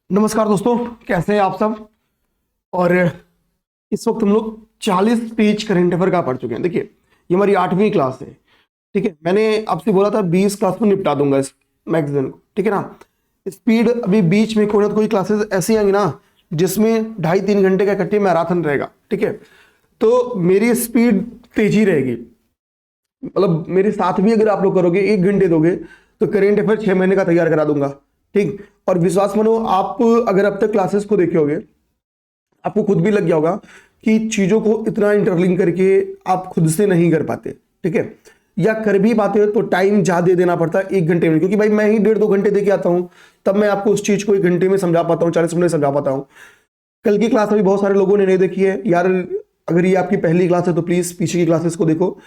नमस्कार दोस्तों, कैसे हैं आप सब। और इस वक्त हम लोग 40 पेज करंट अफेयर का पढ़ चुके हैं। देखिए, ये हमारी 8वीं क्लास है। ठीक है, मैंने आपसे बोला था 20 क्लास में निपटा दूंगा इस मैगजीन को। ठीक है ना। स्पीड अभी बीच में कोई ना कोई क्लासेस ऐसी आएंगी ना जिसमें 2.5-3 घंटे का इकट्ठे मैराथन रहेगा। ठीक है, तो मेरी स्पीड तेजी रहेगी। मतलब मेरे साथ भी अगर आप लोग करोगे, 1 घंटे दोगे तो करेंट अफेयर 6 महीने का तैयार करा दूंगा। ठीक। और विश्वास मानो, आप अगर अब तक क्लासेस को देखे होगे, आपको खुद भी लग गया होगा कि चीजों को इतना इंटरलिंक करके आप खुद से नहीं कर पाते। ठीक है, या कर भी पाते हो तो टाइम ज्यादा देना पड़ता है 1 घंटे में, क्योंकि भाई मैं ही 1.5-2 घंटे दे के आता हूं, तब मैं आपको उस चीज को 1 घंटे में समझा पाता हूँ, 40 मिनट में समझा पाता हूँ। कल की क्लास अभी बहुत सारे लोगों ने नहीं देखी है यार। अगर ये आपकी पहली क्लास है तो प्लीज पीछे की क्लासेस को देखो,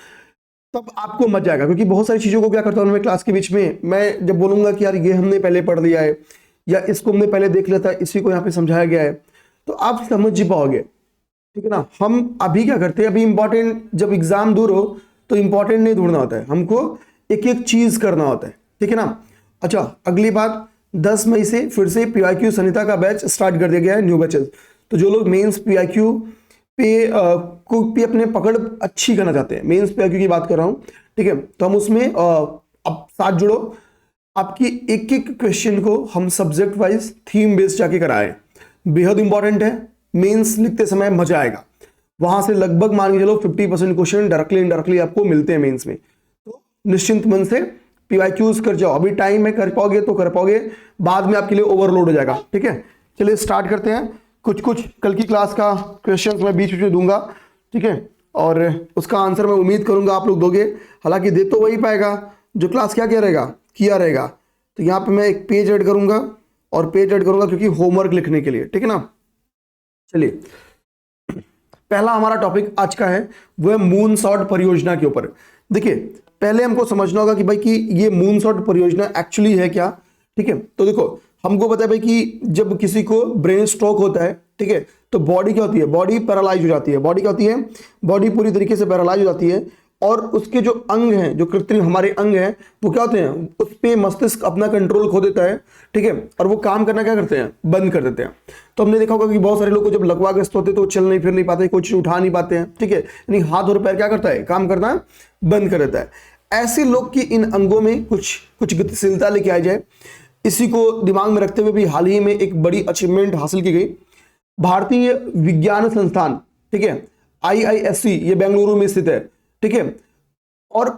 तब आपको मजा आएगा। क्योंकि बहुत सारी चीजों को क्या करता हूँ मैं क्लास के बीच में, मैं जब बोलूंगा कि यार ये हमने पहले पढ़ लिया है या इसको हमने पहले देख लिया था, इसी को यहाँ पे समझाया गया है, तो आप समझ ही पाओगे। ठीक है ना। हम अभी क्या करते हैं, अभी इंपॉर्टेंट, जब एग्जाम दूर हो तो इंपॉर्टेंट नहीं ढूंढना होता है, हमको एक एक चीज करना होता है। ठीक है ना। अच्छा, अगली बात, 10 मई से फिर से पीवाईक्यू सनिता का बैच स्टार्ट कर दिया गया है, न्यू बैचेस। तो जो लोग मेंस पीवाईक्यू को भी अपने पकड़ अच्छी करना चाहते हैं, मेंस पीवाईक्यू की बात कर रहा हूं, ठीक है, तो हम उसमें अब साथ जुड़ो। आपकी एक एक क्वेश्चन को हम सब्जेक्ट वाइज थीम बेस्ड जाके कराएं, बेहद इंपॉर्टेंट है। मेंस लिखते समय मजा आएगा। वहां से लगभग मान के चलो 50% क्वेश्चन डायरेक्टली इनडायरेक्टली आपको मिलते हैं मेंस में। तो निश्चिंत मन से पीवाईक्यूज कर जाओ, अभी टाइम है, कर पाओगे तो कर पाओगे, बाद में आपके लिए ओवरलोड हो जाएगा। ठीक है, चलिए स्टार्ट करते हैं। कुछ कुछ कल की क्लास का क्वेश्चन मैं बीच बीच में दूंगा। ठीक है, और उसका आंसर मैं उम्मीद करूंगा आप लोग दोगे। हालांकि दे तो वही पाएगा जो क्लास क्या क्या रहेगा, किया रहेगा। तो यहाँ पे मैं एक पेज ऐड करूंगा, और पेज ऐड करूंगा क्योंकि होमवर्क लिखने के लिए। ठीक है ना। चलिए, पहला हमारा टॉपिक आज का है वो है मून शॉट परियोजना के ऊपर। देखिए, पहले हमको समझना होगा कि भाई कि ये मून शॉट परियोजना एक्चुअली है क्या। ठीक है, तो देखो, हमको पता है भाई कि जब किसी को ब्रेन स्ट्रोक होता है, ठीक है, तो बॉडी क्या होती है, बॉडी पैरालाइज हो जाती है। बॉडी क्या होती है, बॉडी पूरी तरीके से पैरालाइज हो जाती है। और उसके जो अंग हैं, जो कृत्रिम हमारे अंग हैं, वो क्या होते हैं, उस पे मस्तिष्क अपना कंट्रोल खो देता है। ठीक है, और वो काम करना क्या करते हैं, बंद कर देते हैं। तो हमने देखा होगा कि बहुत सारे लोग को जब लकवाग्रस्त होते हैं तो चल नहीं फिर नहीं पाते, कोई चीज उठा नहीं पाते हैं। ठीक है, यानी हाथ और पैर क्या करता है, काम करना बंद कर देता है। ऐसे लोग की इन अंगों में कुछ कुछ गतिशीलता लेके आई जाए, इसी को दिमाग में रखते हुए भी हाल ही में एक बड़ी अचीवमेंट हासिल की गई। भारतीय विज्ञान संस्थान, ठीक है, IISc, ये बेंगलुरु में स्थित है। ठीक है, और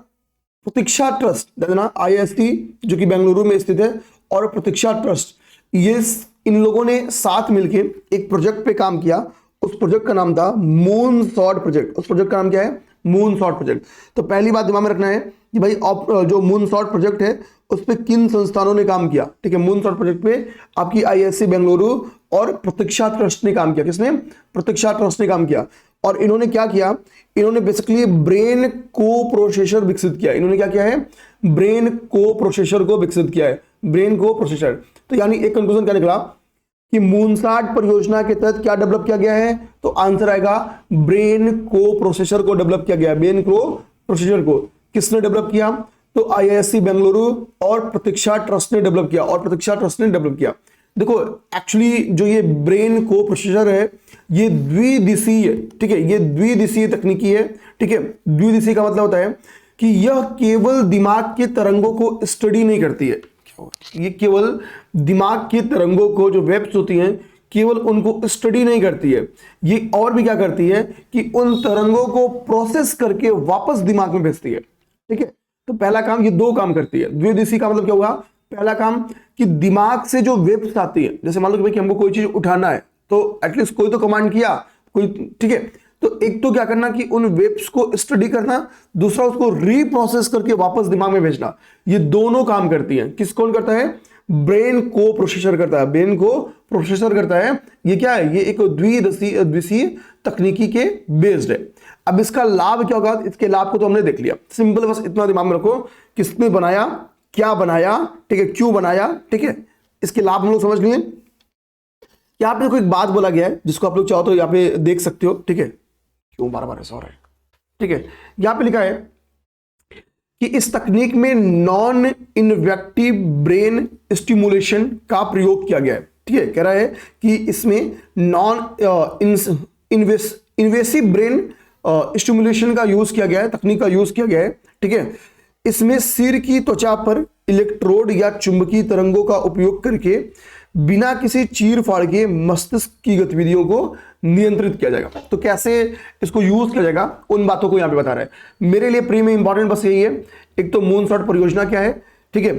प्रतीक्षा ट्रस्ट, IISc जो कि बेंगलुरु में स्थित है, और प्रतीक्षा ट्रस्ट, ये इन लोगों ने साथ मिलके एक प्रोजेक्ट पे काम किया। उस प्रोजेक्ट का नाम था मून शॉट प्रोजेक्ट। उस प्रोजेक्ट का नाम क्या है, मून शॉट प्रोजेक्ट। तो पहली बात दिमाग में रखना है कि भाई जो मून शॉट प्रोजेक्ट है उस पर किन संस्थानों ने काम किया। ठीक है, मून शॉट प्रोजेक्ट पे आपकी IISc बेंगलुरु और प्रतीक्षा ट्रस्ट ने काम किया। किसने, प्रतीक्षा ट्रस्ट ने काम किया। और इन्होंने क्या किया, इन्होंने बेसिकली ब्रेन को प्रोसेसर विकसित किया। इन्होंने क्या किया है, ब्रेन को प्रोसेसर को विकसित किया है, ब्रेन को प्रोसेसर। तो यानी एक कंक्लूजन क्या निकला कि मूनशॉट परियोजना के तहत क्या डेवलप किया गया है, तो आंसर आएगा ब्रेन को प्रोसेसर को डेवलप किया गया। ब्रेन को प्रोसेसर को किसने डेवलप किया, तो IISc बेंगलुरु और प्रतीक्षा ट्रस्ट ने डेवलप किया, और प्रतीक्षा ट्रस्ट ने डेवलप किया। देखो, एक्चुअली जो ये ब्रेन को प्रोसेसर है ये द्विदिशीय, ठीक है, ये द्विदिशीय तकनीकी है। ठीक है, द्विदिशीय का मतलब होता है कि यह केवल दिमाग के तरंगों को स्टडी नहीं करती है, ये केवल दिमाग की तरंगों को, जो वेव्स होती हैं, केवल उनको स्टडी नहीं करती है, ये और भी क्या करती है कि उन तरंगों को प्रोसेस करके वापस दिमाग में भेजती है। ठीक है, तो पहला काम, ये दो काम करती है। द्विदिशीय का मतलब क्या हुआ, पहला काम कि दिमाग से जो वेव्स आती है, जैसे मान लो कि भाई कि हमको कोई चीज उठाना है तो एटलीस्ट कोई तो कमांड किया कोई। ठीक है, तो एक तो क्या करना कि उन वेव्स को स्टडी करना, दूसरा उसको रीप्रोसेस करके वापस दिमाग में भेजना। ये दोनों काम करती हैं। किस कौन करता है, ब्रेन को प्रोसेसर करता है, ब्रेन को प्रोसेसर करता है। ये क्या है, ये एक द्विदिशीय तकनीकी के बेस्ड है। अब इसका लाभ क्या होगा, इसके लाभ को तो हमने देख लिया। सिंपल, बस इतना दिमाग में रखो, किसने बनाया, क्या बनाया, ठीक है, क्यों बनाया। ठीक है, इसके लाभ हम लोग समझ लिए। यहाँ पे कोई एक बात बोला गया है जिसको आप लोग चाहो तो यहाँ पे देख सकते हो। ठीक है, क्यों बार बार ऐसा हो रहा है। ठीक है, यहाँ पे लिखा है कि इस तकनीक में नॉन इन्वेक्टिव ब्रेन स्टिमुलेशन का प्रयोग किया गया है। ठीक है, कह रहा है कि इसमें नॉन इन्वेसिव ब्रेन स्टिमुलेशन का यूज किया गया है, तकनीक का यूज किया गया है। ठीक है, इसमें सिर की त्वचा पर इलेक्ट्रोड या चुंबकीय तरंगों का उपयोग करके बिना किसी चीर फाड़ के मस्तिष्क की गतिविधियों को नियंत्रित किया जाएगा। तो कैसे इसको यूज किया जाएगा उन बातों को यहां पे बता रहा है। मेरे लिए प्री में इंपॉर्टेंट बस यही है, एक तो मूनशॉट परियोजना क्या है, ठीक है,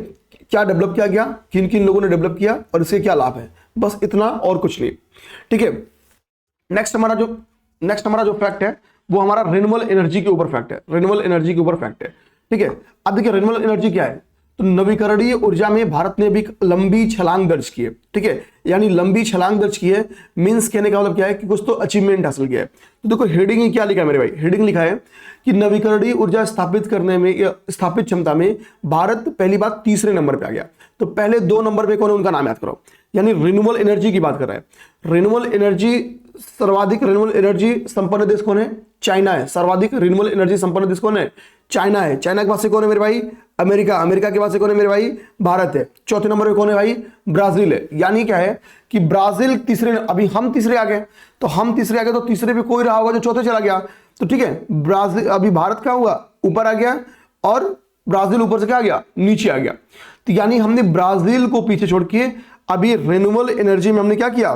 क्या डेवलप किया गया, किन किन लोगों ने डेवलप किया और इसके क्या लाभ है, बस इतना और कुछ नहीं। ठीक है, नेक्स्ट हमारा जो फैक्ट है वो हमारा रिन्यूएबल एनर्जी के ऊपर फैक्ट है, रिन्यूएबल एनर्जी के ऊपर फैक्ट है। ठीक है, अब देखिए रिन्यूएबल एनर्जी क्या है, तो नवीकरणीय ऊर्जा में भारत ने भी लंबी छलांग दर्ज की है। ठीक है, यानी लंबी छलांग दर्ज की है, मींस कहने का मतलब क्या है कि कुछ तो अचीवमेंट हासिल किया है। तो देखो हेडिंग ही क्या लिखा है मेरे भाई, हेडिंग लिखा है कि नवीकरणीय ऊर्जा स्थापित करने में या स्थापित क्षमता में भारत पहली बात तीसरे नंबर पे आ गया। तो पहले 2 नंबर पे कौन है उनका नाम याद करो, यानी रिन्यूएबल एनर्जी की बात कर रहा है। रिन्यूएबल एनर्जी सर्वाधिक रिन्यूएबल एनर्जी संपन्न देश कौन है, चाइना है। सर्वाधिक रिन्यूएबल एनर्जी संपन्न देश कौन है, चाइना है। चाइना के पास से कौन है मेरे भाई, अमेरिका। अमेरिका के पास से कौन है मेरे भाई, भारत है। चौथे नंबर पे कौन है भाई, ब्राजील है। यानी क्या है कि ब्राजील तीसरे, अभी हम तीसरे आ गए, तो हम तीसरे आ गए तो तीसरे पे कोई रहा होगा जो चौथे चला गया। तो ठीक है, ब्राजील अभी भारत क्या हुआ, ऊपर आ गया और ब्राजील ऊपर से क्या आ गया, नीचे आ गया। तो यानी हमने ब्राजील को पीछे छोड़ के अभी रिन्यूएबल एनर्जी में हमने क्या किया,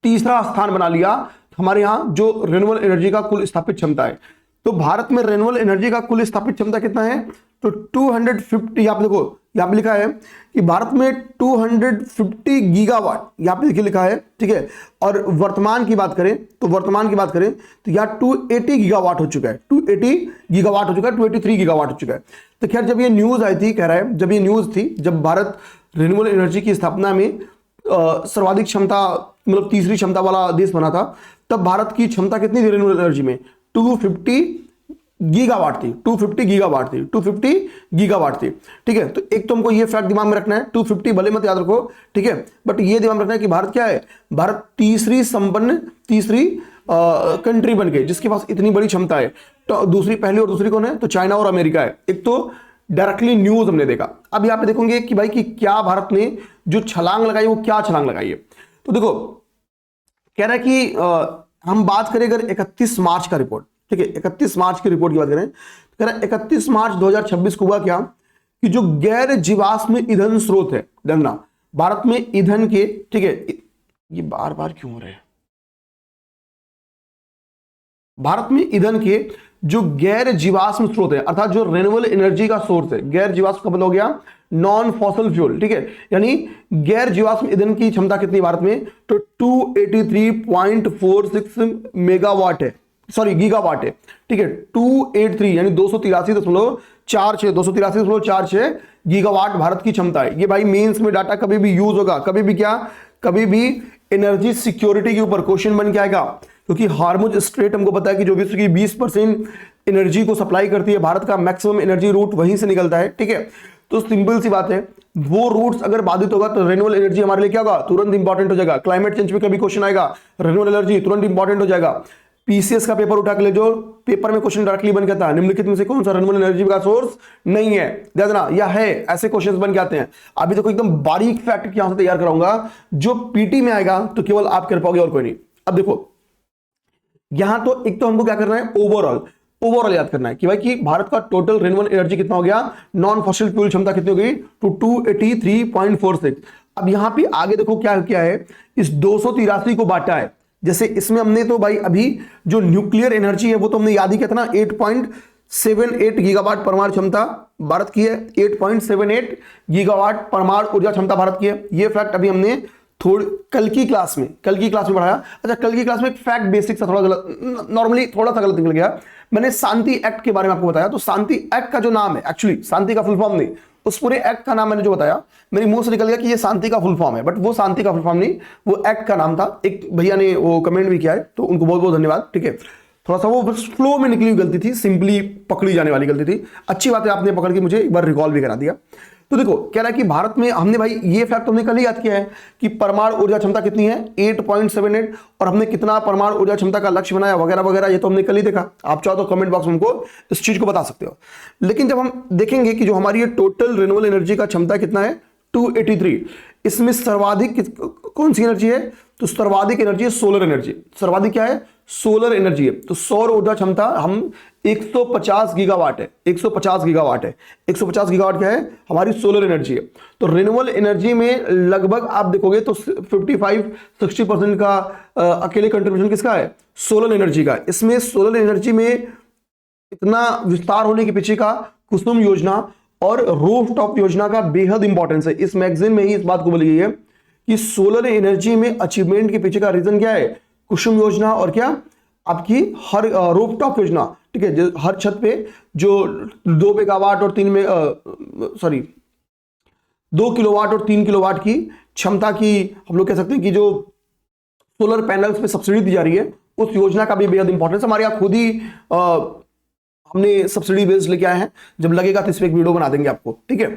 तीसरा स्थान बना लिया। हमारे यहां जो रिन्यूएबल एनर्जी का कुल स्थापित क्षमता है, तो भारत में रिन्यूएबल एनर्जी का कुल स्थापित क्षमता कितना है, तो 250, यहां पे देखो, यहां पे लिखा है कि भारत में 250 गीगावाट, यहां पे देखिए लिखा है। ठीक है, और वर्तमान की बात करें तो यहां 280 गीगावाट हो चुका है, 280 गीगावाट हो चुका है, 283 गीगावाट हो चुका है। तो खैर जब ये न्यूज आई थी, कह रहा है जब ये न्यूज थी, जब भारत रिन्यूएबल एनर्जी की स्थापना में सर्वाधिक क्षमता मतलब तीसरी क्षमता वाला देश बना था, तब भारत की क्षमता कितनी थी रिन्यूएबल एनर्जी में, 250 गीगावाट थी, 250 गीगावाट थी, 250 गीगावाट थी। ठीक है, तो एक तो हमको ये फैक्ट दिमाग में रखना है, 250 भले मत याद रखो, ठीक है, बट ये दिमाग में रखना है कि भारत क्या है, भारत तीसरी कंट्री बन गई जिसके पास इतनी बड़ी क्षमता है। तो दूसरी, पहली और दूसरी कौन है, तो चाइना और अमेरिका है। एक तो डायरेक्टली न्यूज हमने देखा। अब यहाँ पे देखोगे कि भाई कि क्या भारत ने जो छलांग लगाई वो क्या छलांग लगाई है। तो देखो कह रहा है कि हम बात करें अगर 31 मार्च का रिपोर्ट, ठीक है, 31 मार्च की रिपोर्ट की बात करें, कह रहा है 31 मार्च 2026 को हुआ क्या कि जो गैर जीवाश्म ईंधन स्रोत है, देखना भारत में ईंधन के, ठीक है, ये बार बार क्यों हो रहे हैं, भारत में ईंधन के जो गैर जीवाश्म स्रोत है, अर्थात जो रिन्यूएबल एनर्जी का सोर्स है, गैर जीवाश्म का मतलब हो गया नॉन फॉसिल फ्यूल। ठीक है, यानी गैर जीवाश्म ईंधन की क्षमता कितनी भारत में, तो 283.46 मेगावाट है, सॉरी गीगावाट है। ठीक है, 283 यानी 283.46 गीगावाट भारत की क्षमता है। ये भाई मेंस में डाटा कभी भी यूज होगा, कभी भी क्या, कभी भी एनर्जी सिक्योरिटी के ऊपर क्वेश्चन बन के आएगा, क्योंकि हार्मुज स्ट्रेट हमको पता है कि जो विश्व की 20% एनर्जी को सप्लाई करती है, भारत का मैक्सिमम एनर्जी रूट वहीं से निकलता है। ठीक है, तो सिंपल सी बात है, वो रूट्स अगर बाधित होगा तो रिन्यूएबल एनर्जी हमारे लिए क्या होगा, तुरंत इंपॉर्टेंट हो जाएगा। क्लाइमेट चेंज पे कभी क्वेश्चन आएगा, रिन्यूएबल एनर्जी तुरंत इंपॉर्टेंट हो जाएगा। पीसीएस का पेपर उठा के ले, जो पेपर में क्वेश्चन डायरेक्टली बन के आता है, निम्नलिखित में से कौन सा रिन्यूएबल एनर्जी का सोर्स नहीं है, देखना या है, ऐसे क्वेश्चंस बन के आते हैं। अभी देखो एकदम बारीक फैक्ट यहां से तैयार कराऊंगा, जो पीटी में आएगा तो केवल आप कर पाओगे और कोई नहीं। अब देखो यहां तो एक तो हमको क्या करना है, ओवरऑल याद करना है कि भाई कि भारत का टोटल रिन्यूएबल एनर्जी कितना हो गया, नॉन फॉसिल फ्यूल क्षमता कितनी हो गई, तो 283.46। अब यहां पे आगे देखो क्या क्या है, इस 283 को बांटा है। जैसे इसमें हमने तो भाई अभी जो न्यूक्लियर एनर्जी है वो तो हमने याद ही किया था ना, 8.78 गीगावाट परमाणु क्षमता भारत की है, 8.78 गीगावाट परमाणु ऊर्जा क्षमता भारत की है। ये फैक्ट अभी हमने थोड़ी कल की क्लास में पढ़ाया। अच्छा, कल की क्लास में एक फैक्ट बेसिक सा थोड़ा गलत, नॉर्मली थोड़ा सा गलत निकल गया, मैंने शांति एक्ट के बारे में आपको बताया। तो शांति एक्ट का जो नाम है, एक्चुअली शांति का फुल फॉर्म नहीं, उस पूरे एक्ट का नाम मैंने जो बताया, मेरे मुंह से निकल गया कि ये शांति का फुल फॉर्म है, बट वो शांति का फुल फॉर्म नहीं, वो एक्ट का नाम था। एक भैया ने वो कमेंट भी किया है, तो उनको बहुत बहुत धन्यवाद। ठीक है, थोड़ा सा वो फ्लो में निकली हुई गलती थी, सिंपली पकड़ी जाने वाली गलती थी। अच्छी बात है आपने पकड़ के मुझे एक बार रिकॉल भी करा दिया। तो देखो कह रहा है कि भारत में हमने भाई ये फैक्ट हमने कल ही याद किया है कि परमाणु ऊर्जा क्षमता कितनी है, 8.78, और हमने कितना परमाणु ऊर्जा क्षमता का लक्ष्य बनाया वगैरह वगैरह, ये तो हमने कल ही देखा। आप चाहो तो कमेंट बॉक्स में हमको इस चीज को बता सकते हो। लेकिन जब हम देखेंगे कि जो हमारी ये टोटल रिन्यूएबल एनर्जी का क्षमता कितना है, 283। इसमें सर्वाधिक कौन सी एनर्जी है? तो सर्वाधिक एनर्जी है सोलर एनर्जी। सर्वाधिक क्या है? सोलर एनर्जी है। तो सौर ऊर्जा क्षमता हम 150 गीगावाट है, 150 गीगावाट है। 150 गीगावाट क्या है? हमारी सोलर एनर्जी है। तो रिन्यूएबल एनर्जी में लगभग आप देखोगे तो 55-60% का अकेले कंट्रीब्यूशन किसका है? सोलर एनर्जी का। इसमें सोलर एनर्जी में इतना विस्तार होने के पीछे का कुसुम योजना और रूफटॉप योजना का बेहद इंपॉर्टेंस है। इस मैगजीन में ही इस बात को बोली गई है कि सोलर एनर्जी में अचीवमेंट के पीछे का रीजन क्या है? कुसुम योजना और क्या आपकी हर रूफटॉप योजना, ठीक है, हर छत पे जो 2 मेगावाट और 2 किलोवाट और 3 किलोवाट की क्षमता की हम लोग कह सकते हैं कि जो सोलर पैनल्स पे सब्सिडी दी जा रही है, उस योजना का भी बेहद इंपॉर्टेंस। हमारे यहाँ खुद ही हमने सब्सिडी बेस्ड लेके आए हैं, जब लगेगा तो इस पर एक वीडियो बना देंगे आपको, ठीक है।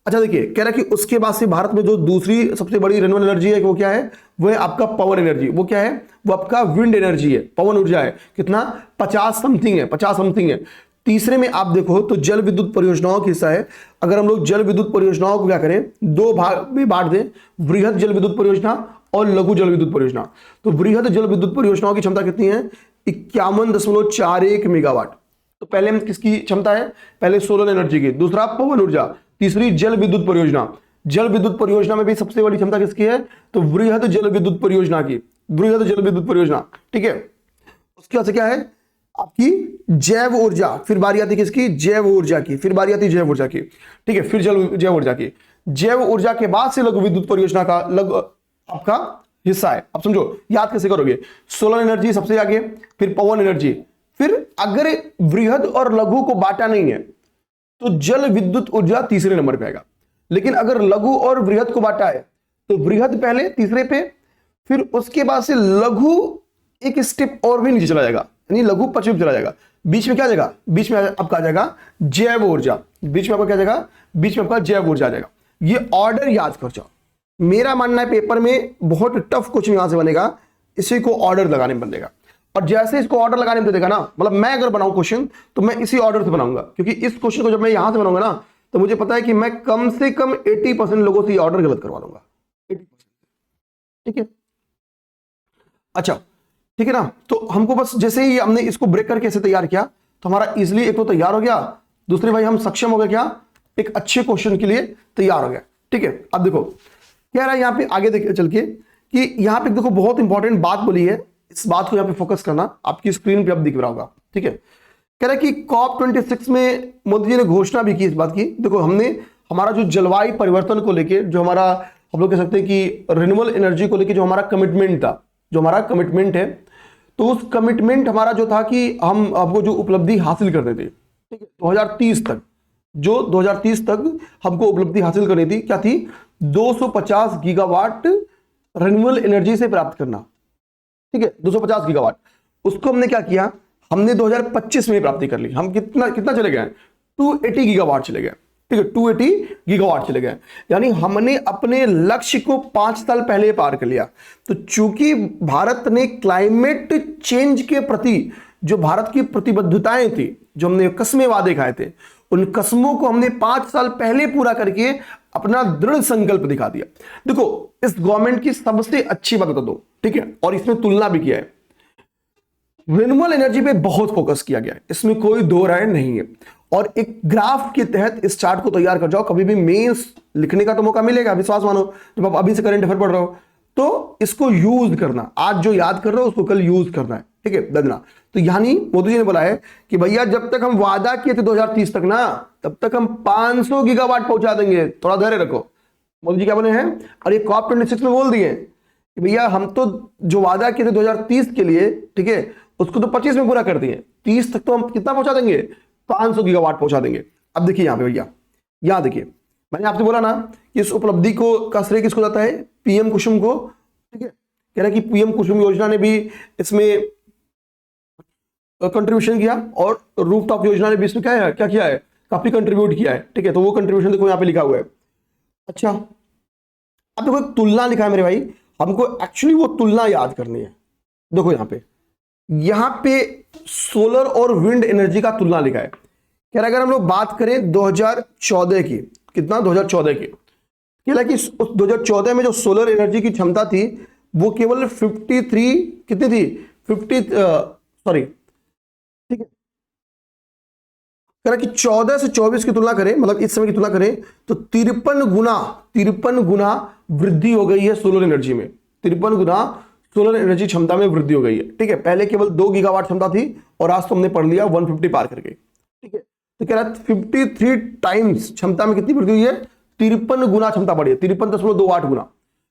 अच्छा देखिए, कह रहा है कि उसके बाद से भारत में जो दूसरी सबसे बड़ी रिन्यूएबल एनर्जी है वो क्या है? वो है आपका पवन एनर्जी। वो क्या है? वो आपका विंड एनर्जी है, पवन ऊर्जा है। कितना? 50 समथिंग है। तीसरे में आप देखो तो जल विद्युत परियोजनाओं का हिस्सा है। अगर हम लोग जल विद्युत परियोजनाओं को क्या करें, 2 भाग में बांट दें, वृहद जल विद्युत परियोजना और लघु जल विद्युत परियोजना। तो वृहद जल विद्युत परियोजनाओं की क्षमता कितनी है? 51.41 मेगावाट। तो पहले में किसकी क्षमता है? पहले सोलर एनर्जी की, दूसरा पवन ऊर्जा, तीसरी जल विद्युत परियोजना। जल विद्युत परियोजना में भी सबसे बड़ी क्षमता किसकी है? तो वृहद जल विद्युत परियोजना की, वृहद जल विद्युत परियोजना, ठीक है। उसके बाद से क्या है? आपकी जैव ऊर्जा। फिर बारी आती किसकी? जैव ऊर्जा की। फिर बारी आती जैव ऊर्जा की, ठीक है। फिर जैव ऊर्जा की। जैव ऊर्जा के बाद से लघु विद्युत परियोजना का आपका हिस्सा है। अब समझो, याद कैसे करोगे? सोलर एनर्जी सबसे आगे, फिर पवन एनर्जी, फिर अगर वृहद और लघु को बांटा नहीं है तो जल विद्युत ऊर्जा तीसरे नंबर पे आएगा। लेकिन अगर लघु और वृहद को बांटा है तो वृहद पहले तीसरे पे, फिर उसके बाद से लघु एक स्टेप और भी नीचे चला जाएगा, यानी लघु पश्चिम चला जाएगा। बीच में क्या आ जाएगा? बीच में आपका आ जाएगा जैव ऊर्जा। बीच में आपका क्या आ जाएगा? बीच में आपका जैव ऊर्जा आ जाएगा। ये ऑर्डर याद कर जाओ। मेरा मानना है पेपर में बहुत टफ क्वेश्चन यहां से बनेगा, इसी को ऑर्डर लगाने में बनेगा। और जैसे इसको ऑर्डर लगाने में देगा ना, मतलब मैं अगर बनाऊं क्वेश्चन तो मैं इसी ऑर्डर से बनाऊंगा, क्योंकि इस क्वेश्चन को जब मैं यहां से बनाऊंगा ना तो मुझे पता है कि मैं कम से कम 80% लोगों से ये ऑर्डर गलत करवा लूंगा, 80%, ठीक है। अच्छा, ठीक है ना। तो हमको बस जैसे ही हमने इसको ब्रेक करके ऐसे तैयार किया तो हमारा इजिली एक तो तैयार हो गया, दूसरे भाई हम सक्षम हो गए क्या? एक अच्छे क्वेश्चन के लिए तैयार हो गया, ठीक है। अब देखो क्या रहा है यहाँ पे, आगे देखिए चल के कि यहाँ पे देखो बहुत इंपॉर्टेंट बात बोली है, इस बात को यहाँ पे फोकस करना, आपकी स्क्रीन पे अब दिख रहा होगा, ठीक है। कह रहा है कि COP26 में मोदी जी ने घोषणा भी की इस बात की। देखो हमने हमारा जो जलवायु परिवर्तन को लेके जो हमारा हम लोग कह सकते हैं कि रिन्यूएबल एनर्जी को लेके जो हमारा कमिटमेंट था, जो हमारा कमिटमेंट है, तो उस कमिटमेंट हमारा जो था कि हम आपको जो उपलब्धि हासिल करते थे, ठीक है, 2030 तक, जो 2030 तक हमको उपलब्धि हासिल करनी थी, क्या थी? 250 गीगावाट रिन्यूएबल एनर्जी से प्राप्त करना, ठीक है, 250 गीगावाट। उसको हमने क्या किया? हमने 2025 में प्राप्ति कर ली। हम कितना चले गए? 280 गीगावाट चले गए, ठीक है, 280 गीगावाट चले गए। यानी हमने अपने लक्ष्य को 5 साल पहले पार कर लिया। तो चूंकि भारत ने क्लाइमेट चेंज के प्रति जो भारत की प्रतिबद्धताएं थी, जो हमने कस्में वादे खाए थे, उन कस्मों को हमने 5 साल पहले पूरा करके अपना दृढ़ संकल्प दिखा दिया। देखो इस गवर्नमेंट की सबसे अच्छी बात बता दो, ठीक है, और इसमें तुलना भी किया है, रिन्यूएबल एनर्जी पे बहुत फोकस किया गया है, इसमें कोई दो राय नहीं है। और एक ग्राफ के तहत इस चार्ट को तैयार कर जाओ, कभी भी मेंस लिखने का तो मौका मिलेगा, विश्वास मानो, जब आप अभी से करंट अफेयर पढ़ रहे हो तो इसको यूज करना, आज जो याद कर रहे हो उसको कल यूज करना है, ठीक है, ददना। तो यानी मोदी जी ने बोला है कि भैया जब तक हम वादा किए थे 2030 तक ना, तब तक हम 500 गीगावाट पहुंचा देंगे, थोड़ा धैर्य रखो। मोदी जी क्या बोले हैं? और ये COP26 में बोल दिए कि भैया हम तो जो वादा किए थे 2030 के लिए, ठीक है, उसको तो 25 में पूरा कर दिए, 30 तक तो हम कितना पहुंचा देंगे? 500 गीगावाट पहुंचा देंगे। अब देखिए यहां पे भैया, यहां देखिए, मैंने आपसे बोला ना कि इस उपलब्धि को का श्रेय किसको जाता है? पीएम कुसुम को, ठीक है। कह रहा है कि पीएम कुसुम योजना ने भी इसमें कंट्रीब्यूशन किया और रूफटॉप योजना ने भी इसमें क्या किया है? काफी कंट्रीब्यूट किया है, ठीक है। तो वो कंट्रीब्यूशन देखो यहाँ पे लिखा हुआ है। अच्छा, अब देखो एक तुलना लिखा है मेरे भाई, हमको एक्चुअली वो तुलना याद करनी है। देखो यहाँ पे सोलर और विंड एनर्जी का तुलना लिखा है। कह रहा है अगर हम लोग बात करें 2014 की, कितना? 2014 की, कह रहा है कि उस 2014 में जो सोलर एनर्जी की क्षमता थी वो केवल 53 कितनी थी 50 सॉरी ठीक है, कह रहा कि 14 से 24 की तुलना करें, मतलब इस समय की तुलना करें तो 53 गुना वृद्धि हो गई है सोलर एनर्जी में। 53 गुना सोलर एनर्जी क्षमता में वृद्धि हो गई है। ठीक है, पहले केवल 2 गीगावाट क्षमता थी और आज तो हमने पढ़ लिया 150 पार करके। ठीक है, तो कह रहा है 53 टाइम्स क्षमता में कितनी वृद्धि हुई है, 53 गुना क्षमता बढ़ी है, 53.28 गुना।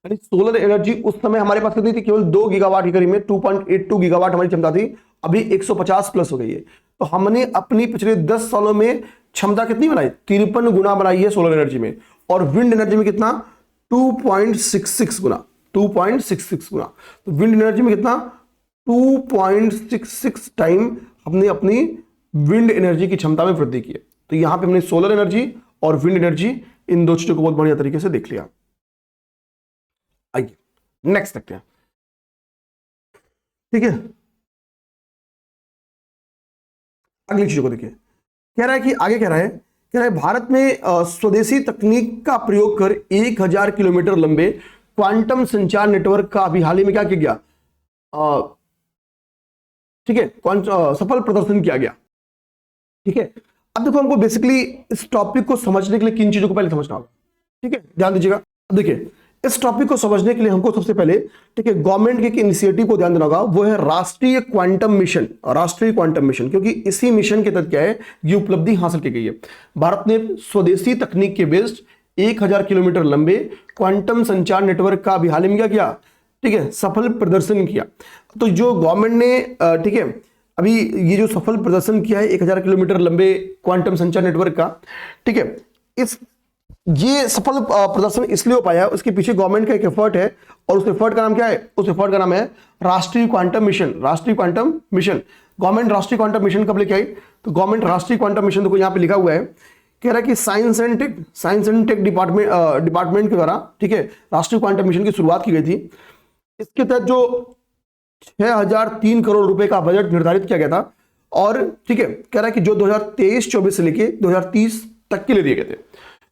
यानी सोलर एनर्जी उस समय हमारे पास कितनी थी, केवल 2 गीगावाट के करीब में 2.82 गीगावाट हमारी क्षमता थी, अभी 150 प्लस हो गई है। तो हमने अपनी पिछले 10 सालों में क्षमता कितनी बनाई, 53 गुना बनाई है सोलर एनर्जी में। और विंड एनर्जी में कितना, 2.66 गुना, 2.66 गुना। तो विंड एनर्जी में कितना, 2.66 टाइम हमने अपनी विंड एनर्जी की क्षमता में वृद्धि की है। तो यहां पे हमने सोलर एनर्जी और विंड एनर्जी इन दो चीजों को बहुत बढ़िया तरीके से देख लिया। आइए नेक्स्ट देखते हैं। ठीक है, अगली चीजों को देखिए, कह रहा है कि आगे कह रहा है भारत में स्वदेशी तकनीक का प्रयोग कर 1000 किलोमीटर लंबे क्वांटम संचार नेटवर्क का अभी हाल ही में क्या किया गया, ठीक है, सफल प्रदर्शन किया गया। ठीक है, अब देखो हमको बेसिकली इस टॉपिक को समझने के लिए किन चीजों को पहले समझना होगा। ठीक है, ध्यान दीजिएगा। अब देखिए इस टॉपिक को समझने के लिए हमको सबसे पहले, ठीक है, गवर्नमेंट के एक इनिशिएटिव को ध्यान देना होगा, वो है राष्ट्रीय क्वांटम मिशन। राष्ट्रीय क्वांटम मिशन, क्योंकि इसी मिशन के तहत क्या है, ये उपलब्धि हासिल की गई है। भारत ने स्वदेशी तकनीक के बेस्ड 1000 किलोमीटर लंबे क्वांटम संचार नेटवर्क का अभी हाल ही में क्या किया, ठीक है, सफल प्रदर्शन किया। तो जो गवर्नमेंट ने, ठीक है, अभी ये जो सफल प्रदर्शन किया है 1000 किलोमीटर लंबे क्वांटम संचार नेटवर्क का, ठीक है, ये सफल प्रदर्शन इसलिए हो पाया है, उसके पीछे गवर्नमेंट का एक एफर्ट है, और उस एफर्ट का नाम क्या है, उस एफर्ट का नाम है राष्ट्रीय क्वांटम मिशन। राष्ट्रीय क्वांटम मिशन, गवर्नमेंट राष्ट्रीय क्वांटम मिशन कब लेके आई, तो गवर्नमेंट राष्ट्रीय क्वांटम मिशन, देखो यहाँ पे लिखा हुआ है, कह रहा है कि साइंस एंड टेक डिपार्टमेंट के द्वारा, ठीक है, राष्ट्रीय क्वांटम मिशन की शुरुआत की गई थी। इसके तहत जो 6003 करोड़ रुपए का बजट निर्धारित किया गया था, और ठीक है, कह रहा है कि जो 2023-24 से लेके 2030 तक के लिए दिए गए थे।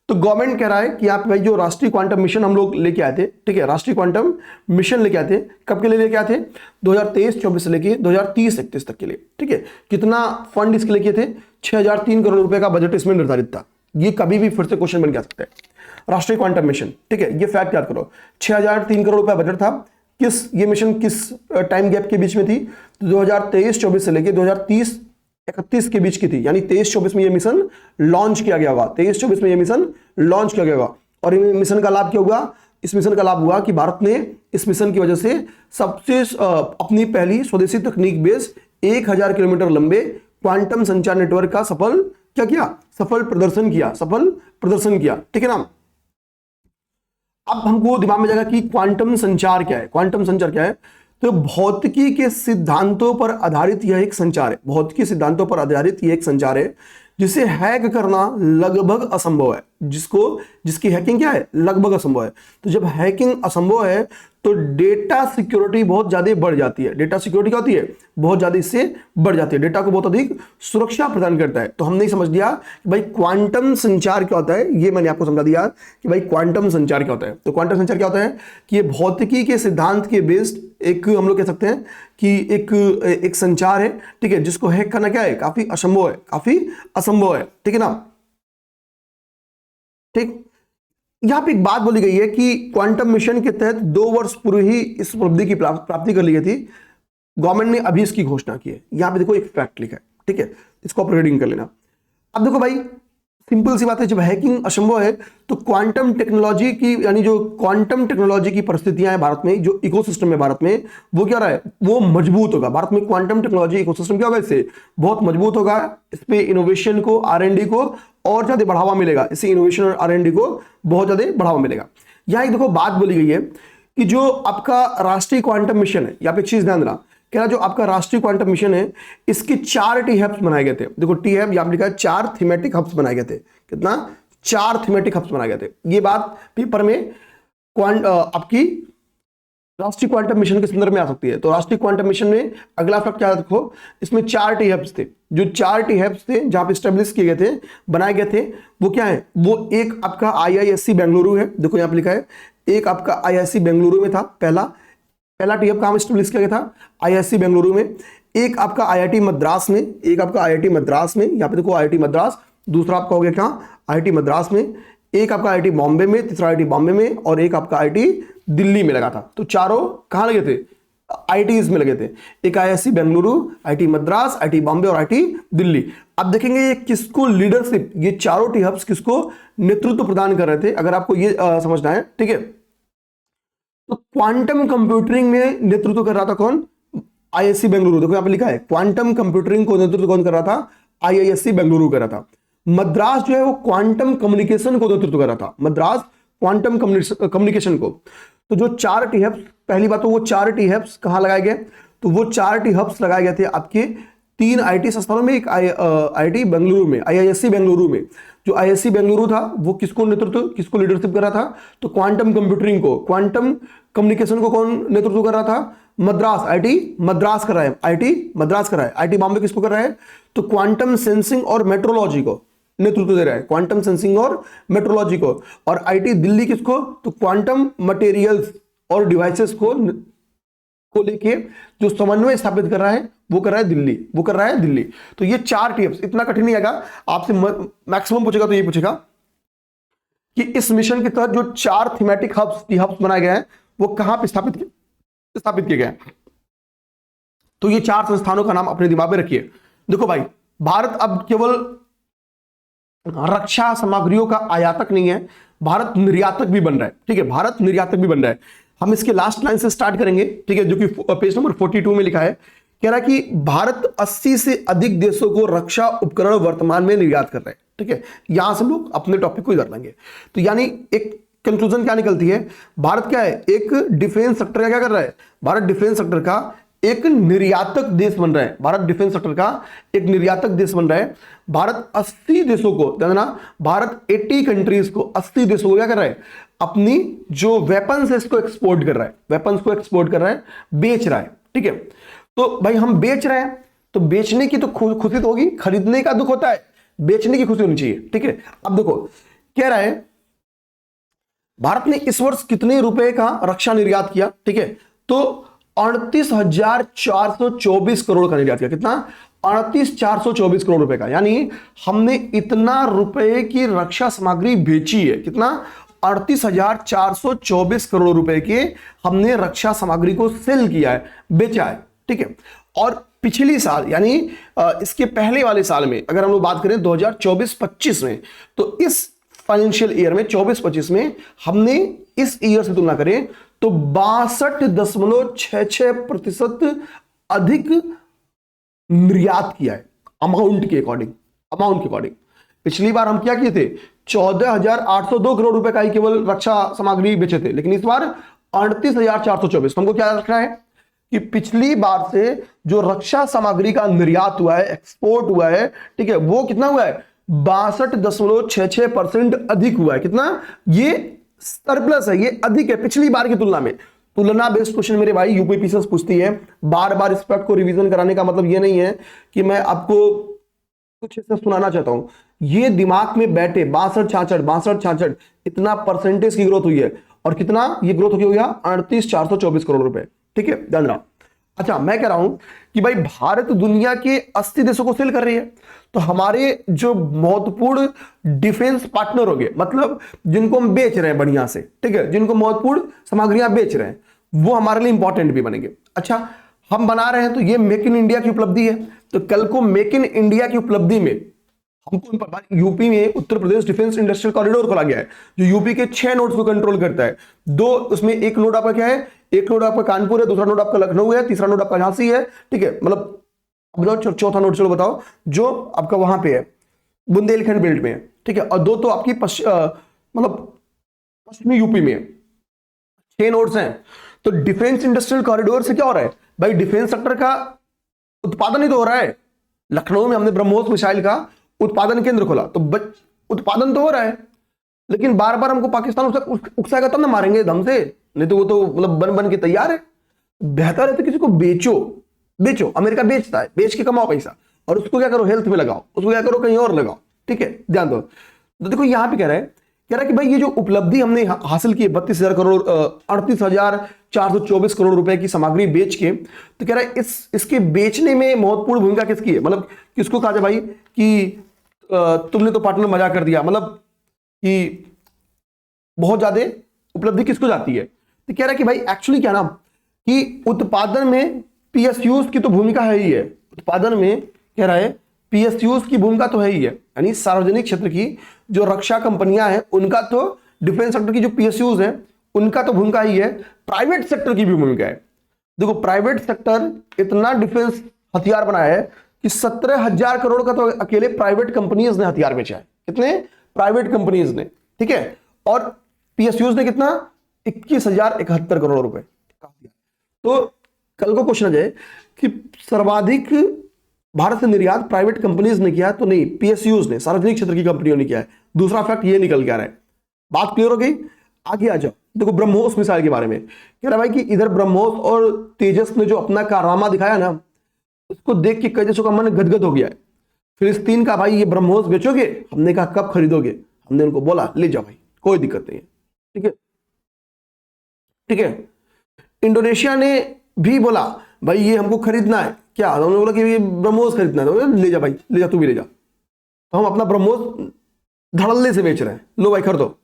तो गवर्नमेंट कह रहा है कि आप भाई जो राष्ट्रीय क्वांटम मिशन हम लोग लेके आए थे, ठीक है, राष्ट्रीय क्वांटम मिशन लेके आए थे, कब के लिए लेके आए थे, 2023-24 से लेके 2030-31 तक के लिए। ठीक है, कितना फंड इसके लिए किए थे, 6003 करोड़ रुपए का बजट इसमें निर्धारित था। ये कभी भी फिर से क्वेश्चन बन जा सकता है, राष्ट्रीय क्वांटम मिशन। ठीक है, ये फैक्ट याद करो, 6003 करोड़ रुपया बजट था। ये मिशन किस टाइम गैप के बीच में थी, 2023-24 से लेके 2030-31 के बीच की थी। यानी 23-24 में ये मिशन लॉन्च किया गया होगा, 23-24 में ये मिशन लॉन्च किया गया होगा। और इन मिशन का लाभ क्या हुआ, इस मिशन का लाभ हुआ कि भारत ने इस मिशन की वजह से सबसे अपनी पहली स्वदेशी तकनीक बेस्ड 1000 किलोमीटर लंबे क्वांटम संचार नेटवर्क का सफल प्रदर्शन किया। ठीक है ना। अब हमको दिमाग में जाएगा कि क्वांटम संचार क्या है। क्वांटम संचार क्या है, तो भौतिकी के सिद्धांतों पर आधारित यह एक संचार है। भौतिकी सिद्धांतों पर आधारित यह एक संचार है जिसे हैक करना लगभग असंभव है। जिसकी हैकिंग क्या है, लगभग असंभव है। तो जब हैकिंग असंभव है तो डेटा सिक्योरिटी बहुत ज्यादा बढ़ जाती है। डेटा सिक्योरिटी क्या होती है, बहुत ज्यादा इससे बढ़ जाती है, डेटा को बहुत अधिक सुरक्षा प्रदान करता है। तो हमने समझ लिया कि भाई क्वांटम संचार क्या होता है, ये मैंने आपको समझा दिया कि भाई क्वांटम संचार क्या होता है। तो क्वांटम संचार क्या होता है कि ये भौतिकी के सिद्धांत के बेस्ड एक, हम लोग कह सकते हैं कि एक संचार है, ठीक है, जिसको हैक करना क्या है, काफी असंभव है। ठीक है ना। ठीक, यहां पे एक बात बोली गई है कि क्वांटम मिशन के तहत 2 वर्ष पूर्व ही इस उपलब्धि की प्राप्ति कर ली गई थी। गवर्नमेंट ने अभी इसकी घोषणा की है। यहां पे देखो एक फैक्ट लिखा है, ठीक है, इसको आप रीडिंग कर लेना। अब देखो भाई सिंपल सी बात है, जब हैकिंग असंभव है तो क्वांटम टेक्नोलॉजी की, यानी जो क्वांटम टेक्नोलॉजी की परिस्थितियां हैं भारत में, जो इकोसिस्टम है भारत में, वो क्या रहा है, वो मजबूत होगा। भारत में क्वांटम टेक्नोलॉजी इकोसिस्टम क्या होगा, इससे बहुत मजबूत होगा। इस पे इनोवेशन को, R&D को और ज्यादा बढ़ावा मिलेगा। इससे इनोवेशन और R&D को बहुत ज्यादा बढ़ावा मिलेगा। यहां एक देखो बात बोली गई है कि जो आपका राष्ट्रीय क्वांटम मिशन है, यहाँ पे एक चीज ध्यान देना, क्या जो आपका राष्ट्रीय क्वांटम मिशन है, इसके 4 टी हब्स बनाए गए थे। देखो टी हब यहां लिखा है, 4 थीमेटिक हब्स बनाए गए थे। कितना, 4 थीमेटिक हब्स बनाए गए थे। ये बात पेपर में आपकी राष्ट्रीय क्वांटम मिशन के संदर्भ में आ सकती है। तो राष्ट्रीय क्वांटम मिशन में अगला फैक्ट क्या रखो, इसमें 4 टी हब्स थे, जो 4 टी हब्स थे जहां पे स्टेब्लिश किए गए थे, बनाए गए थे, वो क्या है, वो एक आपका आईआईएससी बेंगलुरु है, देखो यहां पे लिखा है, एक आपका आईआईएससी बेंगलुरु में था, पहला टी हब कहां स्टेब्लिश किया गया था, आईआईएससी बेंगलुरु में। एक आपका आईआईटी मद्रास में, एक आपका आईआईटी मद्रास में, यहां पे देखो आईआईटी मद्रास, दूसरा आपका हो गया कहां, आईआईटी मद्रास में, एक आपका आईआईटी बॉम्बे में, तीसरा आईआईटी बॉम्बे में, और एक आपका आईआईटी दिल्ली में लगा था। तो चारों कहां लगे थे, आईआईटीज में लगे थे, एक IISc Bengaluru, IIT Madras, IIT Bombay और आईआईटी दिल्ली। अब देखेंगे ये किसको लीडरशिप, ये चारों टी हब्स किसको नेतृत्व प्रदान कर रहे थे, अगर आपको ये समझना है, ठीक है। तो क्वांटम कंप्यूटरिंग में नेतृत्व कर रहा था कौन, आईआईएससी बेंगलुरु, देखो यहां पे लिखा है क्वांटम कंप्यूटरिंग को नेतृत्व कौन कर रहा था, आईआईएससी बेंगलुरु कर रहा था। मद्रास जो है वो क्वांटम कम्युनिकेशन को नेतृत्व कर रहा था, मद्रास क्वांटम कम्युनिकेशन को। तो जो 4 टी हब्स, पहली बात तो वो 4 टी हब्स कहां लगाए गए, तो वो 4 टी हब्स लगाए गए थे आपके 3 आईटी संस्थानों में, एक आईआईटी बेंगलुरु में, आईआईएससी बेंगलुरु में। जो आईआईएससी बेंगलुरु था वो किसको नेतृत्व, किसको लीडरशिप कर रहा था, तो क्वांटम कंप्यूटरिंग को, क्वांटम कम्युनिकेशन को कौन नेतृत्व कर रहा था, मद्रास, आईआईटी मद्रास कर रहा है, आईआईटी मद्रास कर रहा है। आईआईटी बॉम्बे किसको कर रहा है, तो क्वांटम सेंसिंग और मेट्रोलॉजी को नेतृत्व दे रहा है, क्वांटम सेंसिंग और मेट्रोलॉजी को। और आईआईटी दिल्ली किसको, तो क्वांटम मटेरियल्स और डिवाइसेस को लेके जो समन्वय स्थापित कर रहा है वो कर रहा है दिल्ली, वो कर रहा है दिल्ली। तो ये 4 टी हब्स, इतना कठिन नहीं आएगा आपसे, मैक्सिमम पूछेगा तो ये पूछेगा कि इस मिशन के तहत जो 4 थीमेटिक हब्स, टी हब्स बनाए गए हैं वो कहां पे स्थापित किए गए हैं। तो ये 4 संस्थानों का नाम अपने दिमाग में रखिए। देखो भाई, भारत अब केवल रक्षा सामग्रियों का आयातक नहीं है, भारत निर्यातक भी बन रहा है, ठीक है, भारत निर्यातक भी बन रहा है। हम इसके लास्ट लाइन से स्टार्ट करेंगे, ठीक है, जो कि पेज नंबर 42 में लिखा है, कह रहा है कि भारत 80 से अधिक देशों को रक्षा उपकरण वर्तमान में निर्यात कर रहे हैं, ठीक है। यहां से हम लोग अपने टॉपिक को इधर लेंगे। तो यानी एक कंक्लूजन क्या निकलती है, भारत क्या है, एक डिफेंस सेक्टर का क्या कर रहा है, भारत डिफेंस सेक्टर का एक निर्यातक देश बन रहा है, भारत डिफेंस सेक्टर का एक निर्यातक देश बन रहा है। भारत 80 देशों को, ध्यान, भारत 80 कंट्रीज को, 80 देशों को क्या कर रहा है, अपनी जो वेपन्स है इसको एक्सपोर्ट कर रहा है, वेपन्स को एक्सपोर्ट कर रहा है, बेच रहा है, ठीक है। तो भाई हम बेच रहे हैं, तो बेचने की तो खुशी तो होगी, खरीदने का दुख होता है, बेचने की खुशी होनी चाहिए, ठीक है। अब देखो कह रहा है भारत ने इस वर्ष कितने रुपए का रक्षा निर्यात किया, ठीक है, तो 38,424 करोड़ का निर्यात किया। कितना, 38,424 करोड़ रुपए का, यानी हमने इतना रुपए की रक्षा सामग्री बेची है, कितना, 38,424 करोड़ रुपए के हमने रक्षा सामग्री को सेल किया है, बेचा है, ठीक है। और पिछली साल यानी इसके पहले वाले साल में अगर हम लोग बात करें 2024-25 में, तो इस फाइनेंशियल ईयर में 24-25 में हमने इस ईयर से तुलना करें तो 62.66% अधिक निर्यात किया है, अमाउंट के अकॉर्डिंग। पिछली बार हम क्या किए थे, 14,802 करोड़ रुपए का ही केवल रक्षा सामग्री बेचे थे, लेकिन इस बार 38,424। हमको क्या रखना है कि पिछली बार से जो रक्षा सामग्री का निर्यात हुआ है, एक्सपोर्ट हुआ है, ठीक है, वो कितना हुआ है, 62.66% अधिक हुआ है। कितना, ये सरप्लस है, ये अधिक है पिछली बार की तुलना में। तुलना बेस्ड क्वेश्चन मेरे भाई यूपीपीसीएस पूछती है, बार बार इस फैक्ट को रिवीजन कराने का मतलब ये नहीं है कि मैं आपको कुछ ऐसा सुनाना चाहता हूं, ये दिमाग में बैठे 62-66 इतना परसेंटेज की ग्रोथ हुई है, और कितना ये ग्रोथ हो गया, 38,424 करोड़ रुपए, ठीक है, ध्यान रखना। अच्छा, मैं कह रहा हूं कि भाई भारत दुनिया के 80 देशों को सेल कर रही है, तो हमारे जो महत्वपूर्ण डिफेंस पार्टनर हो गए, मतलब जिनको हम बेच रहे हैं बढ़िया से, ठीक है, जिनको महत्वपूर्ण सामग्रियां बेच रहे हैं, वो हमारे लिए इंपॉर्टेंट भी बनेंगे। अच्छा, हम बना रहे हैं तो ये मेक इन इंडिया की उपलब्धि है, तो कल को मेक इन इंडिया की उपलब्धि में हमको यूपी में Uttar Pradesh defence industrial corridor खोला गया है, जो यूपी के 6 नोड्स को कंट्रोल करता है। 2 उसमें, एक नोड आपका क्या है, एक नोड आपका कानपुर है, दूसरा नोड आपका लखनऊ है, तीसरा नोड आपका झांसी है, ठीक है, मतलब चौथा नोड चलो बताओ, जो आपका वहां पे है बुंदेलखंड बेल्ट में है, ठीक है, और 2 तो आपकी मतलब पश्चिमी यूपी में है। 6 नोड्स हैं। तो डिफेंस इंडस्ट्रियल कॉरिडोर से क्या हो रहा है भाई, डिफेंस सेक्टर का उत्पादन ही तो हो रहा है। लखनऊ में हमने ब्रह्मोस मिसाइल का उत्पादन केंद्र खोला, तो उत्पादन तो हो रहा है, लेकिन बार बार हमको पाकिस्तान उकसाएगा तब ना मारेंगे दम से, नहीं तो वो तो मतलब बन बन के तैयार है। बेहतर है तो किसी को बेचो, बेचो, अमेरिका बेचता है, बेच के कमाओ पैसा, और उसको क्या करो, हेल्थ में लगाओ, उसको क्या करो, कहीं और लगाओ। ठीक है, ध्यान दो। तो देखो यहां पे कह रहा है कि भाई ये जो उपलब्धि हमने हासिल की 32,000 करोड़ 38,424 करोड़ रुपए की सामग्री बेच के, तो कह रहा है इसके बेचने में महत्वपूर्ण भूमिका किसकी है, मतलब किसको कहा जाए भाई कि तुमने तो पार्टनर मजा कर दिया, मतलब कि बहुत ज्यादा उपलब्धि किसको जाती है। तो कह रहा है कि भाई एक्चुअली क्या ना कि उत्पादन में पीएसयूज की तो भूमिका है ही है, उत्पादन में कह रहा है पीएसयूज की भूमिका तो है ही है, यानी सार्वजनिक क्षेत्र की जो रक्षा कंपनियां हैं उनका तो, डिफेंस सेक्टर की जो पीएसयूज है उनका तो भूमिका ही है, प्राइवेट सेक्टर की भी भूमिका है। देखो प्राइवेट सेक्टर इतना डिफेंस हथियार बनाया है कि 17,000 करोड़ का तो अकेले प्राइवेट कंपनीज ने हथियार बेचा है। कितने? प्राइवेट कंपनीज ने। ठीक है, और पीएसयूज ने कितना? 21,071 करोड़ रुपए। तो कल को क्वेश्चन आ जाए कि सर्वाधिक भारत से निर्यात प्राइवेट कंपनीज ने किया, तो नहीं, पीएसयूज ने, सार्वजनिक क्षेत्र की कंपनियों ने किया है। दूसरा फैक्ट ये निकल के आ रहा है। बात क्लियर हो गई? आगे आ जाओ। देखो ब्रह्मोस मिसाइल के बारे में कह रहा भाई कि इधर ब्रह्मोस और तेजस ने जो अपना कारनामा दिखाया ना, उसको देख के कई देशों का मन गदगद हो गया है। फिलिस्तीन का भाई ये ब्रह्मोस बेचोगे? हमने कहा कब खरीदोगे? हमने उनको बोला ले जाओ भाई, कोई दिक्कत नहीं है। ठीक है, ठीक है। इंडोनेशिया ने भी बोला भाई ये हमको खरीदना है। क्या? उन्होंने बोला कि ये ब्रह्मोस खरीदना है, तो ले जा भाई, ले जा, तू भी ले जा। तो हम अपना ब्रह्मोस धड़ल्ले से बेच रहे हैं, लो भाई खरीदो।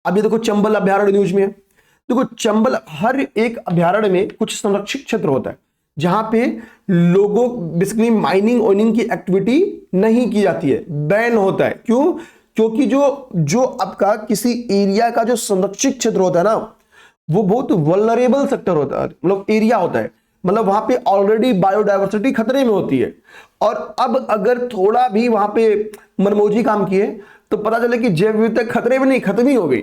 अब ये देखो चंबल अभ्यारण्य न्यूज में है। देखो चंबल, हर एक अभ्यारण्य में कुछ संरक्षित क्षेत्र होता है जहां पे लोगों बेसिकली माइनिंग ओनिंग की एक्टिविटी नहीं की जाती है, बैन होता है। क्यों? क्योंकि जो आपका किसी एरिया का जो संरक्षित क्षेत्र होता है ना, वो बहुत वल्नरेबल सेक्टर होता है, मतलब एरिया होता है, मतलब वहां पे ऑलरेडी बायोडायवर्सिटी खतरे में होती है। और अब अगर थोड़ा भी वहां पे मनमौजी काम किए तो पता चले कि जैव विविधता खतरे में नहीं, खत्म ही हो गई।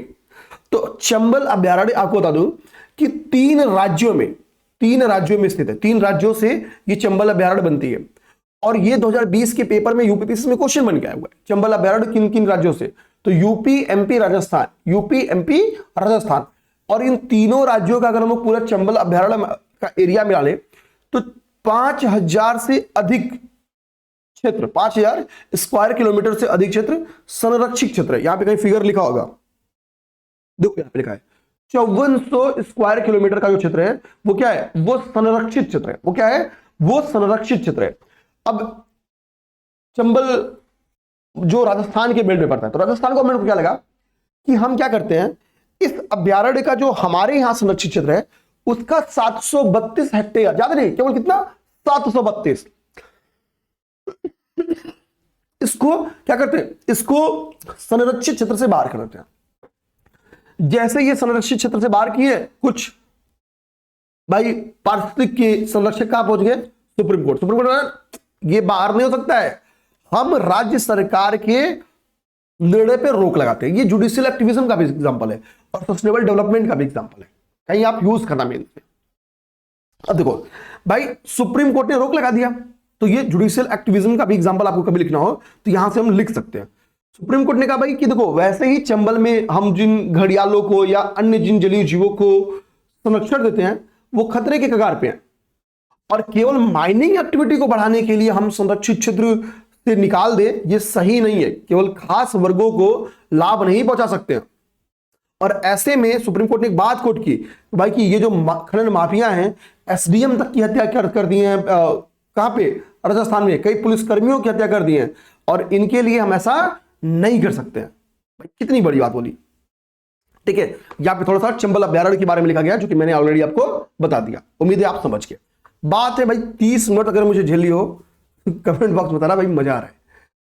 तो चंबल अभ्यारण्य आपको बता दूं कि 3 राज्यों में स्थित है। 3 राज्यों से ये चंबल अभ्यारण्य बनती है। और ये 2020 के पेपर में यूपीपीएससी में क्वेश्चन बन के आया हुआ है, चंबल अभ्यारण्य किन किन राज्यों से? तो UP, MP, Rajasthan, UP, MP, Rajasthan. और इन तीनों राज्यों का अगर हम पूरा चंबल अभ्यारण्य का एरिया मिला ले तो 5,000 से अधिक क्षेत्र, 5,000 स्क्वायर किलोमीटर से अधिक क्षेत्र संरक्षित क्षेत्र है। यहां पे कहीं फिगर लिखा होगा, देखो यहां पे लिखा है 5400 स्क्वायर किलोमीटर का जो क्षेत्र है वो क्या है? वो संरक्षित क्षेत्र है। वो क्या है? वो संरक्षित क्षेत्र है। अब चंबल जो राजस्थान के बेल्ट में पड़ता है, तो राजस्थान गवर्नमेंट को क्या लगा कि हम क्या करते हैं, इस अभ्यारण्य का जो हमारे यहां संरक्षित क्षेत्र है उसका 732 हेक्टेयर, ज्यादा नहीं, केवल कितना? 732। इसको क्या करते हैं? इसको संरक्षित क्षेत्र से बाहर कर देते हैं। जैसे ये संरक्षित क्षेत्र से बाहर किए कुछ भाई पारिस्थितिक के संरक्षक कहां पहुंच गए? Supreme court. सुप्रीम कोर्ट ये बाहर नहीं हो सकता है, हम राज्य सरकार के निर्णय पे रोक लगाते हैं। ये जुडिशियल एक्टिविज्म का भी एग्जांपल है और सस्टेनेबल डेवलपमेंट का भी एग्जांपल है, कहीं आप यूज करना मेन से। अब देखो भाई सुप्रीम कोर्ट ने रोक लगा दिया, तो ये जुडिशियल एक्टिविज्म का भी एग्जांपल आपको कभी लिखना हो तो यहां से हम लिख सकते हैं। सुप्रीम कोर्ट ने कहा भाई कि देखो वैसे ही चंबल में हम जिन घड़ियालों को या अन्य जिन जलीय जीवों को संरक्षण देते हैं वो खतरे के कगार पे हैं, और केवल माइनिंग एक्टिविटी को बढ़ाने के लिए हम संरक्षित क्षेत्र से निकाल दे, ये सही नहीं है। केवल खास वर्गों को लाभ नहीं पहुंचा सकते हैं। और ऐसे में सुप्रीम कोर्ट ने एक बात कोट की भाई कि ये जो खनन माफिया हैं, एसडीएम तक की हत्या कर दी है, कहां पे? राजस्थान में कई पुलिसकर्मियों की हत्या कर दी है, और इनके लिए हम ऐसा नहीं कर सकते हैं। भाई कितनी बड़ी बात बोली। ठीक है, यहां पे थोड़ा सा चंबल अभ्यारण्य के बारे में लिखा गया जो कि मैंने ऑलरेडी आपको बता दिया, उम्मीद है आप समझ गए। बात है भाई 30 मिनट अगर मुझे झेली हो कमेंट बॉक्स में बताना भाई, मजा आ रहा है।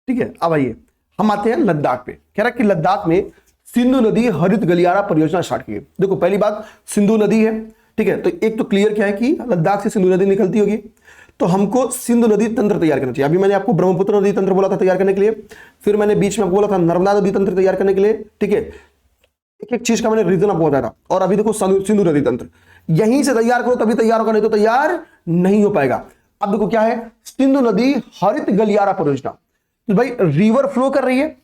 ठीक है, अब आइए हम आते हैं लद्दाख पे। कह रहा है कि लद्दाख में सिंधु नदी हरित गलियारा परियोजना स्टार्ट की है। देखो पहली बात सिंधु नदी है, ठीक है, तो एक तो क्लियर क्या है कि लद्दाख से सिंधु नदी निकलती होगी, तो हमको सिंधु नदी तंत्र तैयार करना चाहिए। अभी मैंने आपको ब्रह्मपुत्र नदी तंत्र बोला था तैयार करने के लिए, फिर मैंने बीच में बोला था नर्मदा नदी तंत्र तैयार करने के लिए। ठीक है, एक एक चीज का मैंने रीजन आपको बताया था। और अभी देखो सिंधु नदी तंत्र, यहीं से तैयार करो तभी तैयार होगा, नहीं तो तैयार नहीं हो पाएगा। अब देखो क्या है, सिंधु नदी हरित गलियारा परियोजना, तो भाई रिवर फ्लो कर रही है।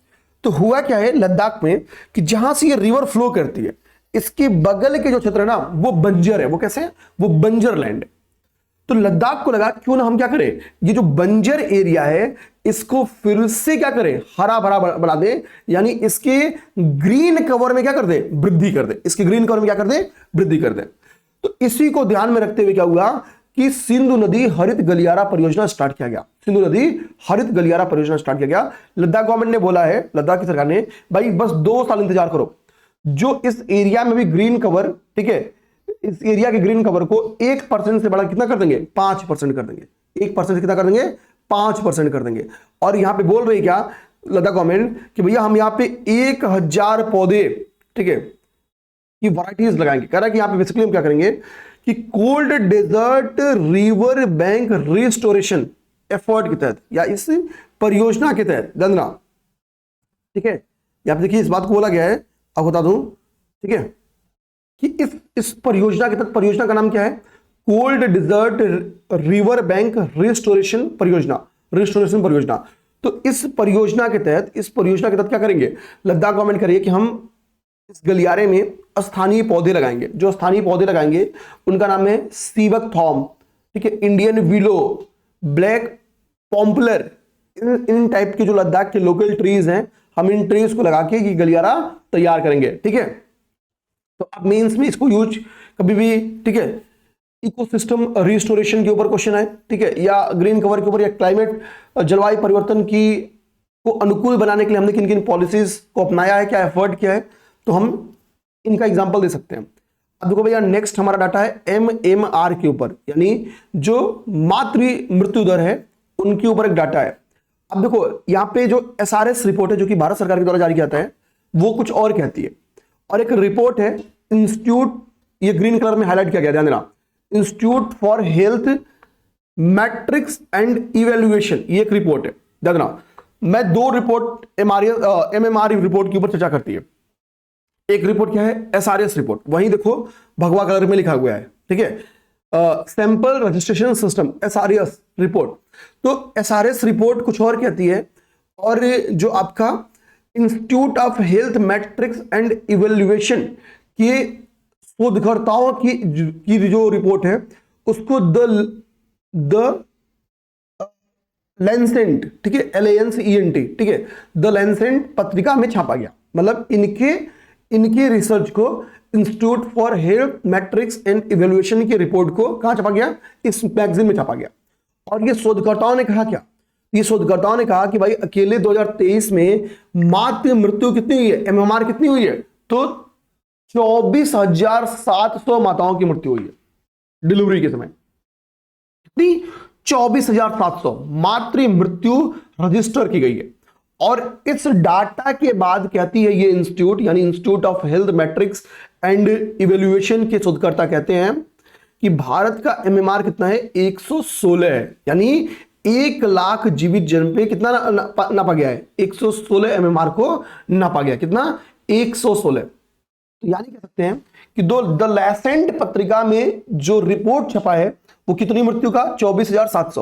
तो हुआ क्या है लद्दाख में कि जहां से ये रिवर फ्लो करती है, इसके बगल के जो क्षेत्र है ना वो बंजर है। वो कैसे है? वो बंजर लैंड है। तो लद्दाख को लगा क्यों ना हम क्या करें, ये जो बंजर एरिया है इसको फिर से क्या करें, हरा भरा बना दें, यानी इसके ग्रीन कवर में क्या कर दे, वृद्धि कर दे। इसके ग्रीन कवर में क्या कर दे, वृद्धि कर दे। तो इसी को ध्यान में रखते हुए क्या हुआ कि सिंधु नदी हरित गलियारा परियोजना स्टार्ट किया गया। सिंधु नदी हरित गलियारा परियोजना स्टार्ट किया गया। लद्दाख गवर्नमेंट ने बोला है, लद्दाख की सरकार ने, भाई बस 2 साल इंतजार करो, जो इस एरिया में भी ग्रीन कवर, ठीक है, इस एरिया के ग्रीन कवर को 1% से बढ़ा कितना कर देंगे, 5% कर देंगे। 1% से कितना कर देंगे, 5% कर देंगे। और यहां पे बोल रही क्या लद्दाख गवर्नमेंट कि भैया हम यहां पे 1000 पौधे, ठीक है, की वैरायटीज लगाएंगे। कह रहा है कि यहां पे बेसिकली हम क्या करेंगे कि cold desert river bank restoration effort के तहत या इस परियोजना के तहत गंदना, ठीक है, यहां पे देखिए इस बात को बोला गया है, आपको बता दूं, ठीक है, कि इस परियोजना के तहत, परियोजना का नाम क्या है, cold desert river bank restoration परियोजना, रिस्टोरेशन परियोजना। तो इस परियोजना के तहत क्या करेंगे, लद्दाख गवर्नमेंट करेगी कि हम इस गलियारे में स्थानीय पौधे लगाएंगे। जो स्थानीय पौधे लगाएंगे उनका नाम है सीबक थॉर्म, ठीक है, इंडियन विलो, ब्लैक पॉम्पलर, इन टाइप के जो लद्दाख के लोकल ट्रीज हैं, हम इन ट्रीज को लगा के ये गलियारा तैयार करेंगे, ठीक है। तो अब मेंस में इसको यूज कभी भी, ठीक है, इकोसिस्टम रिस्टोरेशन के ऊपर क्वेश्चन है, ठीक है, या ग्रीन कवर के ऊपर, या क्लाइमेट जलवायु परिवर्तन की को अनुकूल बनाने के लिए हमने किन किन पॉलिसीज को अपनाया है, क्या एफर्ट किया है, तो हम इनका एग्जांपल दे सकते हैं। अब देखो भैया नेक्स्ट हमारा डाटा है एमएमआर के ऊपर, यानी जो मातृ मृत्यु दर है उनके ऊपर एक डाटा है। अब देखो यहां पे जो एसआरएस रिपोर्ट है जो कि भारत सरकार के द्वारा जारी किया जाता है वो कुछ और कहती है, और एक रिपोर्ट है इंस्टीट्यूट, ये ग्रीन कलर में हाईलाइट किया गया, ध्यान देना, institute for health matrix and evaluation, ये एक रिपोर्ट है। ध्यान देना, मैं 2 रिपोर्ट एमएमआर रिपोर्ट के ऊपर चर्चा करती है। एक रिपोर्ट क्या है, एसआरएस रिपोर्ट, वहीं देखो भगवा कलर में लिखा हुआ है, ठीक है, sample registration system, SRS report. तो एसआरएस रिपोर्ट कुछ और कहती है, और जो आपका institute of health matrix and evaluation के शोधकर्ताओं की जो रिपोर्ट है उसको द लैंसेट, ठीक है, LANCENT, ठीक है, द लैंसेट पत्रिका में छापा गया। मतलब इनके रिसर्च को, institute for health matrix and evaluation की रिपोर्ट को कहां छापा गया, इस मैगजीन में छापा गया। और ये शोधकर्ताओं ने कहा क्या, ये शोधकर्ताओं ने कहा कि भाई अकेले 2023 में मातृ मृत्यु कितनी हुई है, एमएमआर कितनी हुई है, तो 24,700 माताओं की मृत्यु हुई है डिलीवरी के समय। कितनी, 24,700 मातृ मृत्यु रजिस्टर की गई है। और इस डाटा के बाद कहती है ये इंस्टीट्यूट, यानी institute of health matrix and evaluation के शोधकर्ता कहते हैं कि भारत का एमएमआर कितना है, 116 है, यानी 1 लाख जीवित जन पे कितना नापा गया है, 116 एमएमआर को नापा गया। कितना, 116। तो यानी कह सकते हैं कि द लैंसेट पत्रिका में जो रिपोर्ट छपा है वो कितनी मृत्यु का, 24,700,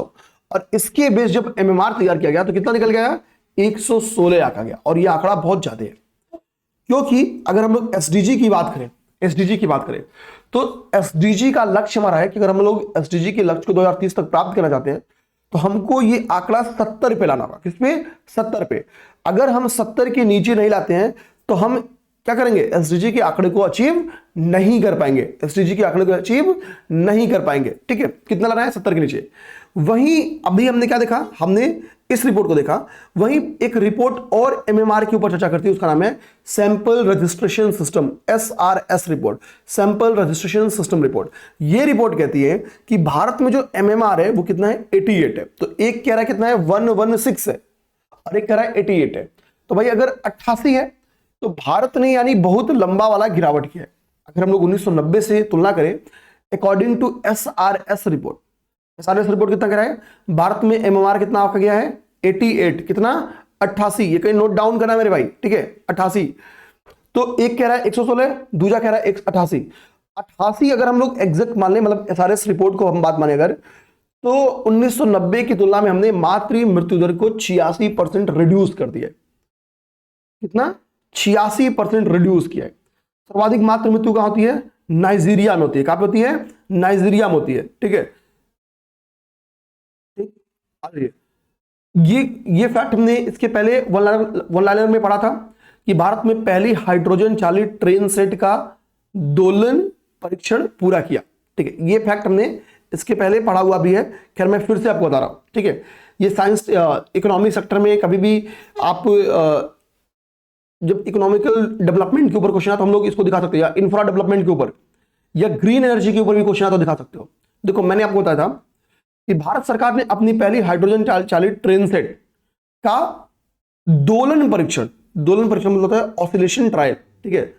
और इसके बेस जब एमएमआर तैयार किया गया तो कितना निकल गया, 116 आंका गया। और यह आंकड़ा बहुत ज्यादा है, क्योंकि अगर हम लोग एसडीजी की बात करें तो एसडीजी का लक्ष्य हमारा है कि अगर हम लोग एसडीजी के लक्ष्य को 2030 तक प्राप्त करना चाहते हैं तो हमको ये आंकड़ा 70 पे लाना होगा। किसपे, 70 पे। अगर हम 70 के नीचे नहीं लाते हैं तो हम क्या करेंगे, एसडीजी के आंकड़े को अचीव नहीं कर पाएंगे, ठीक है। कितना लाना है, 70 के नीचे। वहीं अभी हमने क्या देखा, हमने इस रिपोर्ट को देखा, वहीं एक रिपोर्ट और एमएमआर के ऊपर चर्चा करती है, उसका नाम है sample registration system, SRS report, sample registration system report. ये रिपोर्ट कहती है कि भारत में जो एमएमआर है वो कितना है, 88 है। तो एक कह रहा है कितना है, 116 है, और एक कह रहा है 88 है। तो भाई अगर 88 है तो भारत ने यानी बहुत लंबा वाला गिरावट किया है। अगर हम लोग 1990 से तुलना करें, according to SRS report, SRS report कितना कह रहा है, भारत में एमएमआर कितना आंका गया है, 88, कितना, 88। ये कहीं नोट डाउन करना मेरे भाई, ठीक है, 88। तो एक कह रहा है 116, दूसरा कह रहा है 88। 88 अगर हम लोग एग्जैक्ट मान लें, मतलब SRS रिपोर्ट को हम बात माने अगर, तो 1990 की तुलना में हमने मातृ मृत्यु दर को 86% रिड्यूस कर दिया है। कितना, 86% रिड्यूस किया है। सर्वाधिक मात्र मृत्यु कहां होती है? नाइजीरिया में होती है। कहां पे होती है? नाइजीरिया में होती है। ठीक है, ठीक। अरे ये फैक्ट हमने इसके पहले वन लाइनर में पढ़ा था कि भारत में पहली हाइड्रोजन चालित ट्रेन सेट का दोलन परीक्षण पूरा किया। ठीक है, ये फैक्ट हमने इसके पहले पढ़ा हुआ भी है, खैर मैं फिर से आपको बता रहा हूं। ठीक है, ये साइंस इकोनॉमिक सेक्टर में कभी भी आप जब इकोनॉमिकल डेवलपमेंट के ऊपर क्वेश्चन आता तो हम लोग इसको दिखा सकते हैं, या इंफ्रा डेवलपमेंट के ऊपर या ग्रीन एनर्जी के ऊपर भी क्वेश्चन आता तो दिखा सकते हो। देखो मैंने आपको बताया था कि भारत सरकार ने अपनी पहली हाइड्रोजन चालित ट्रेन सेट का दोलन परीक्षण मतलब होता है ऑसिलेशन ट्रायल। ठीक है,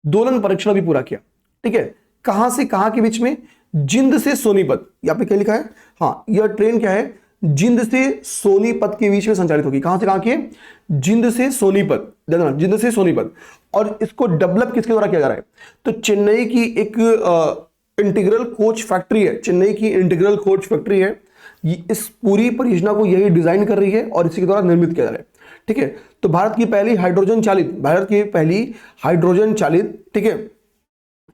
दोलन परीक्षण भी पूरा किया। ठीक है, कहां से कहां के बीच में? जिंद से सोनीपत। यहां पे क्या लिखा है? हाँ, यह ट्रेन क्या है? जिंद से सोनीपत के बीच में संचालित होगी। कहां से कहां के? जिंद से सोनीपत, देखना, जिंद से सोनीपत। और इसको डेवलप किसके द्वारा किया जा रहा है? तो चेन्नई की एक इंटीग्रल कोच फैक्ट्री है, चेन्नई की इंटीग्रल कोच फैक्ट्री है, इस पूरी परियोजना को यही डिजाइन कर रही है और इसी के द्वारा निर्मित किया जा रहा है। ठीक है, तो भारत की पहली हाइड्रोजन चालित ठीक है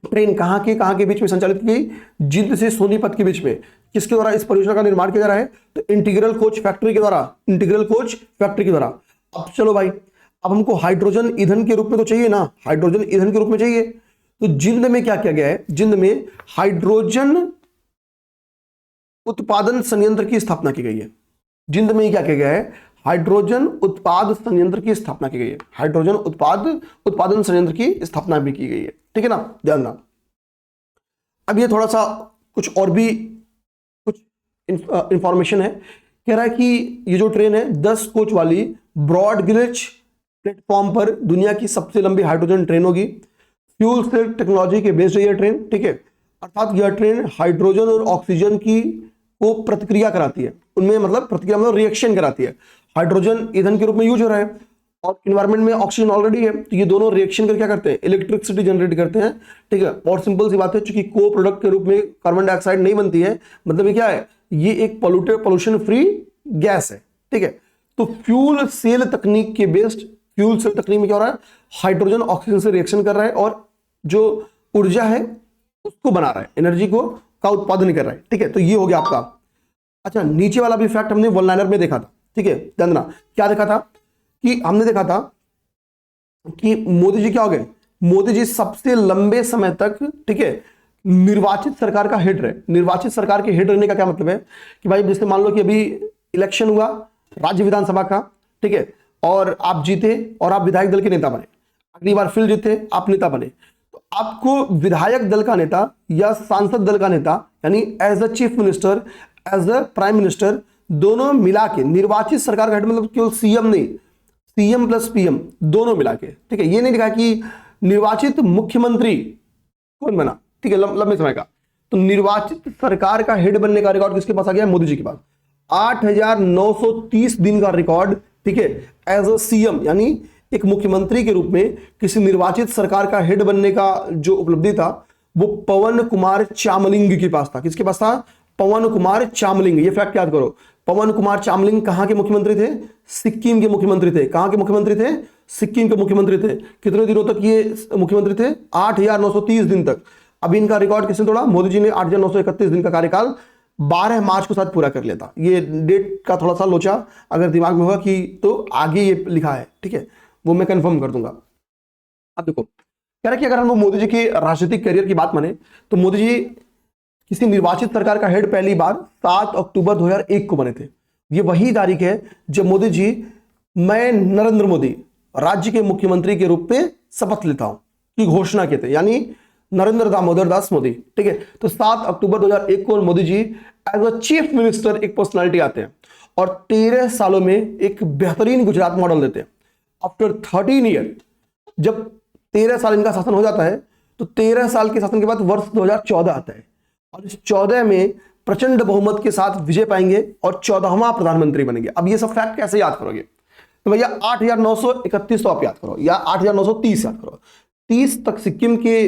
ट्रेन कहां के बीच में संचालित की गई? जिंद से सोनीपत के बीच में। किसके द्वारा इस परियोजना का निर्माण किया जा रहा है? तो इंटीग्रल कोच फैक्ट्री के द्वारा। अब चलो भाई, अब हमको हाइड्रोजन ईंधन के रूप में तो चाहिए ना, हाइड्रोजन ईंधन के रूप में चाहिए, तो जिंद में क्या किया गया है? जिंद में हाइड्रोजन उत्पादन संयंत्र की स्थापना की गई है। जिंद में क्या किया गया है? हाइड्रोजन उत्पाद संयंत्र की स्थापना की गई है। हाइड्रोजन उत्पादन संयंत्र की स्थापना भी की गई है। ठीक है ना, ध्यान रखना। अब ये थोड़ा सा कुछ और भी कुछ इंफॉर्मेशन है। कह रहा है कि ये जो ट्रेन है 10 कोच वाली ब्रॉड गिलिच प्लेटफॉर्म पर दुनिया की सबसे लंबी हाइड्रोजन ट्रेन होगी। फ्यूल सेल टेक्नोलॉजी के बेस्ड है यह ट्रेन। ठीक है, अर्थात यह ट्रेन हाइड्रोजन और ऑक्सीजन की को प्रतिक्रिया कराती है, उनमें मतलब प्रतिक्रिया मतलब रिएक्शन कराती है। हाइड्रोजन ईंधन के रूप में यूज हो रहा है और इन्वायरमेंट में ऑक्सीजन ऑलरेडी है, तो ये दोनों रिएक्शन कर क्या करते हैं? इलेक्ट्रिसिटी जनरेट करते हैं। ठीक है, और सिंपल सी बात है, चूंकि को प्रोडक्ट के रूप में कार्बन डाइऑक्साइड नहीं बनती है, मतलब ये क्या है? ये एक पोल्यूशन फ्री गैस है। ठीक है, तो फ्यूल सेल तकनीक में क्या हो रहा है? हाइड्रोजन ऑक्सीजन से रिएक्शन कर रहा है और जो ऊर्जा है उसको बना रहा है, एनर्जी को का उत्पादन कर रहा है। ठीक है, तो ये हो गया आपका। अच्छा, नीचे वाला भी फैक्ट हमने वन लाइनर में देखा था। ठीक है, ध्यान देना, क्या देखा था? कि हमने देखा था कि मोदी जी क्या हो गए? मोदी जी सबसे लंबे समय तक, ठीक है, निर्वाचित सरकार का हेड रहे। निर्वाचित सरकार के हेड रहने का क्या मतलब है? कि भाई जैसे मान लो कि अभी इलेक्शन हुआ राज्य विधानसभा का, ठीक है, और आप जीते और आप विधायक दल के नेता बने, अगली बार फिर जीते आप नेता बने, तो आपको विधायक दल का नेता या सांसद दल का नेता, यानी as a chief minister, as a prime minister, दोनों मिला के निर्वाचित सरकार का हेड, मतलब केवल सीएम नहीं, सीएम प्लस पीएम दोनों मिला के। ठीक है, ये नहीं लिखा कि निर्वाचित मुख्यमंत्री कौन बना, ठीक है, लंबे समय का। तो निर्वाचित सरकार का हेड बनने का रिकॉर्ड किसके पास आ गया? मोदी जी के पास। 8,930 दिन का रिकॉर्ड, ठीक है, एज अ सीएम यानी एक मुख्यमंत्री के रूप में किसी निर्वाचित सरकार का हेड बनने का जो उपलब्धि था वो पवन कुमार चामलिंग के पास था। किसके पास था? पवन कुमार चामलिंग। ये फैक्ट याद करो, पवन कुमार चामलिंग कहां के मुख्यमंत्री थे? सिक्किम के मुख्यमंत्री थे। कहां के मुख्यमंत्री थे? सिक्किम के मुख्यमंत्री थे। कितने दिनों तक ये मुख्यमंत्री थे? 8,930 दिन तक। अभी इनका रिकॉर्ड किसने तोड़ा? मोदी जी ने 8,931 दिन का कार्यकाल 12 मार्च को साथ पूरा कर लिया था। ये डेट का थोड़ा सा लोचा अगर दिमाग में होगा कि तो आगे ये लिखा है, ठीक है, वो मैं कंफर्म कर दूंगा। अब देखो कह रहा कि अगर हम मोदी जी के राजनीतिक करियर की बात माने तो मोदी जी किसी निर्वाचित सरकार का हेड पहली बार 7 अक्टूबर 2001 को बने थे। ये वही तारीख है जब मोदी जी, मैं नरेंद्र मोदी राज्य के मुख्यमंत्री के रूप में शपथ लेता हूं की घोषणा किए थे, यानी नरेंद्र दामोदर दास मोदी। ठीक है, तो 7 अक्टूबर 2001 को Modi ji as a chief minister एक पर्सनालिटी आते हैं और 13 सालों में एक बेहतरीन गुजरात मॉडल देते हैं। आफ्टर 13 ईयर, जब 13 साल इनका शासन हो जाता है तो 13 साल के शासन के बाद वर्ष 2014 आता है और इस 14 में प्रचंड बहुमत के साथ विजय पाएंगे और 14वां प्रधानमंत्री बनेंगे। अब ये सब फैक्ट कैसे याद करोगे? तो भैया 8,931 तो आप याद करो या 8,930 याद करो। 30 तक सिक्किम के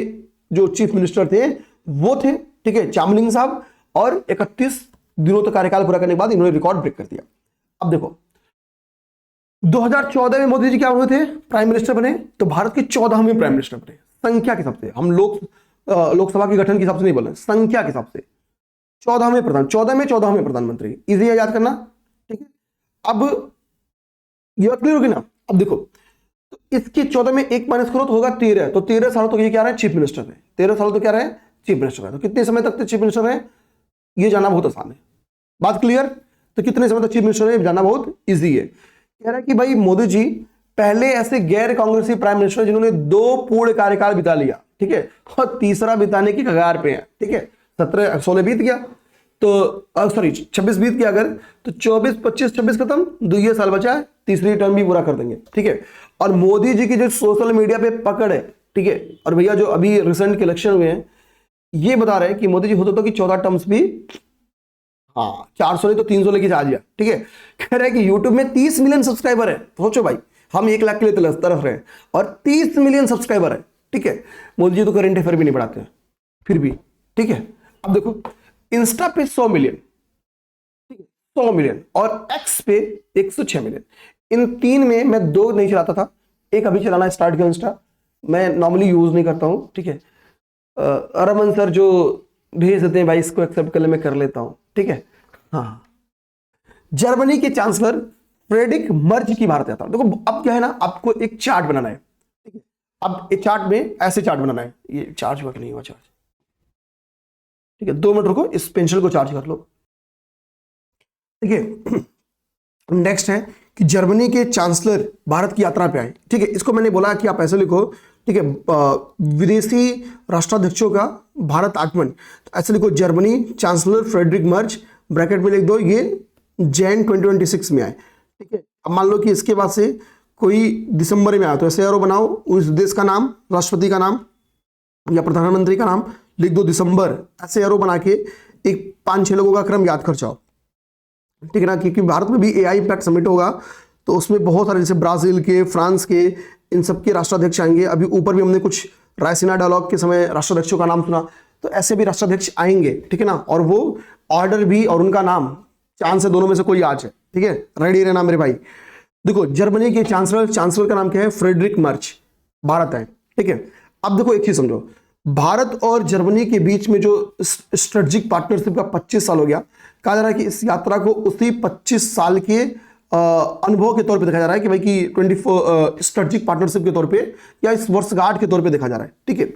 जो चीफ मिनिस्टर थे वो थे, ठीक है, चामलिंग साहब, और 31 दिनों तक कार्यकाल पूरा करने के बाद इन्होंने रिकॉर्ड ब्रेक कर दिया। अब देखो 2014 में मोदी जी क्या हुए थे? प्राइम मिनिस्टर बने, तो भारत के 14वें प्राइम मिनिस्टर बने। संख्या के हिसाब से, हम लोकसभा के गठन के हिसाब से नहीं बोल रहे, संख्या के हिसाब से 14वें प्रधानमंत्री। इजी है याद करना, ठीक है। अब ये बात क्लियर होगी ना। अब देखो, तो इसके 14 में 1 माइनस करो तो होगा 13, तो 13 साल तो ये क्या रहा है, चीफ मिनिस्टर है। 13 साल तो क्या रहा है, चीफ मिनिस्टर है। तो कितने समय तक चीफ मिनिस्टर है, ये जानना बहुत आसान है। बात क्लियर। तो कितने समय तक चीफ मिनिस्टर है जानना बहुत इजी है। कह रहा है कि भाई मोदी जी पहले ऐसे गैर कांग्रेसी प्राइम मिनिस्टर जिन्होंने 2 पूर्ण कार्यकाल बिता लिया, ठीक है, और तीसरा बिताने की कगार पे है, ठीक है। 16 बीत गया तो सॉरी 26 बीत गया अगर, तो 24, 25, 26 खत्म, 2 साल बचा है, तीसरी टर्म भी पूरा कर देंगे, ठीक है। और मोदी जी की जो सोशल मीडिया पे पकड़ है, ठीक है, और भैया जो अभी रिसेंट के इलेक्शन हुए हैं ये बता रहे हैं कि मोदी जी होते तो कि 14 टर्म्स भी, हाँ 400 नहीं तो 300 लेके जा दिया, ठीक है। कह रहे हैं कि यूट्यूब में 30 मिलियन सब्सक्राइबर है, सोचो भाई, हम 1 लाख के लिए तरफ रहे हैं और 30 मिलियन सब्सक्राइबर है, ठीक है। मोदी जी तो करंट अफेयर भी नहीं बढ़ाते हैं फिर भी, ठीक है। अब देखो इंस्टा पे 100 मिलियन, ठीक है, 100 मिलियन, और एक्स पे 106 मिलियन। इन 3 में मैं 2 नहीं चलाता था, एक अभी चलाना स्टार्ट किया इंस्टा, मैं नॉर्मली यूज नहीं करता हूं, ठीक है। रमन सर जो भेज देते हैं भाई इसको एक्सेप्ट कर ले, मैं कर लेता हूं, ठीक है। हाँ, जर्मनी के चांसलर फ्रेडरिक मर्ज की भारत यात्रा। देखो अब क्या है ना, आपको एक चार्ट बनाना है, ठीक है। अब एक चार्ट में ऐसे चार्ट बनाना है, ये चार्ज वर्क नहीं हुआ चार्ज, ठीक है, 2 मिनट रुको, इस पेंसिल को चार्ज कर लो, ठीक है। नेक्स्ट है कि जर्मनी के चांसलर भारत की यात्रा पे आए, ठीक है। इसको मैंने बोला कि आप ऐसे लिखो, ठीक है, विदेशी राष्ट्राध्यक्षों का भारत आगमन, तो ऐसे लिखो Germany chancellor Friedrich Merz, bracket में लिख दो ये जैन 2026 में आए, ठीक है। अब मान लो कि इसके बाद से कोई दिसंबर में आया, तो ऐसे एरो बनाओ, उस देश का नाम, राष्ट्रपति का नाम या प्रधानमंत्री का नाम लिख दो दिसंबर, ऐसे एरो बना के एक 5-6 लोगों का क्रम याद कर जाओ, ठीक है ना। क्योंकि भारत में भी एआई इम्पैक्ट समिट होगा, तो उसमें बहुत सारे जैसे ब्राजील के, फ्रांस के, इन सब के राष्ट्राध्यक्ष आएंगे। अभी ऊपर भी हमने कुछ रायसीना डायलॉग के समय राष्ट्राध्यक्षों का नाम सुना, तो ऐसे भी राष्ट्राध्यक्ष आएंगे, ठीक है ना। और वो ऑर्डर भी और उनका नाम चांद से दोनों में से कोई आज है, ठीक है, रेडी रहना मेरे भाई। देखो जर्मनी के चांसलर का नाम क्या है, फ्रेडरिक मर्ज, भारत है, ठीक है। अब देखो एक चीज समझो, भारत और जर्मनी के बीच में जो स्ट्रेटेजिक पार्टनरशिप का 25 साल हो गया, कहा जा रहा है कि इस यात्रा को उसी 25 साल के अनुभव के तौर पे देखा जा रहा है कि भाई कि 24 स्ट्रेटेजिक पार्टनरशिप के तौर पे या इस वर्षगांठ के तौर पे देखा जा रहा है, ठीक है।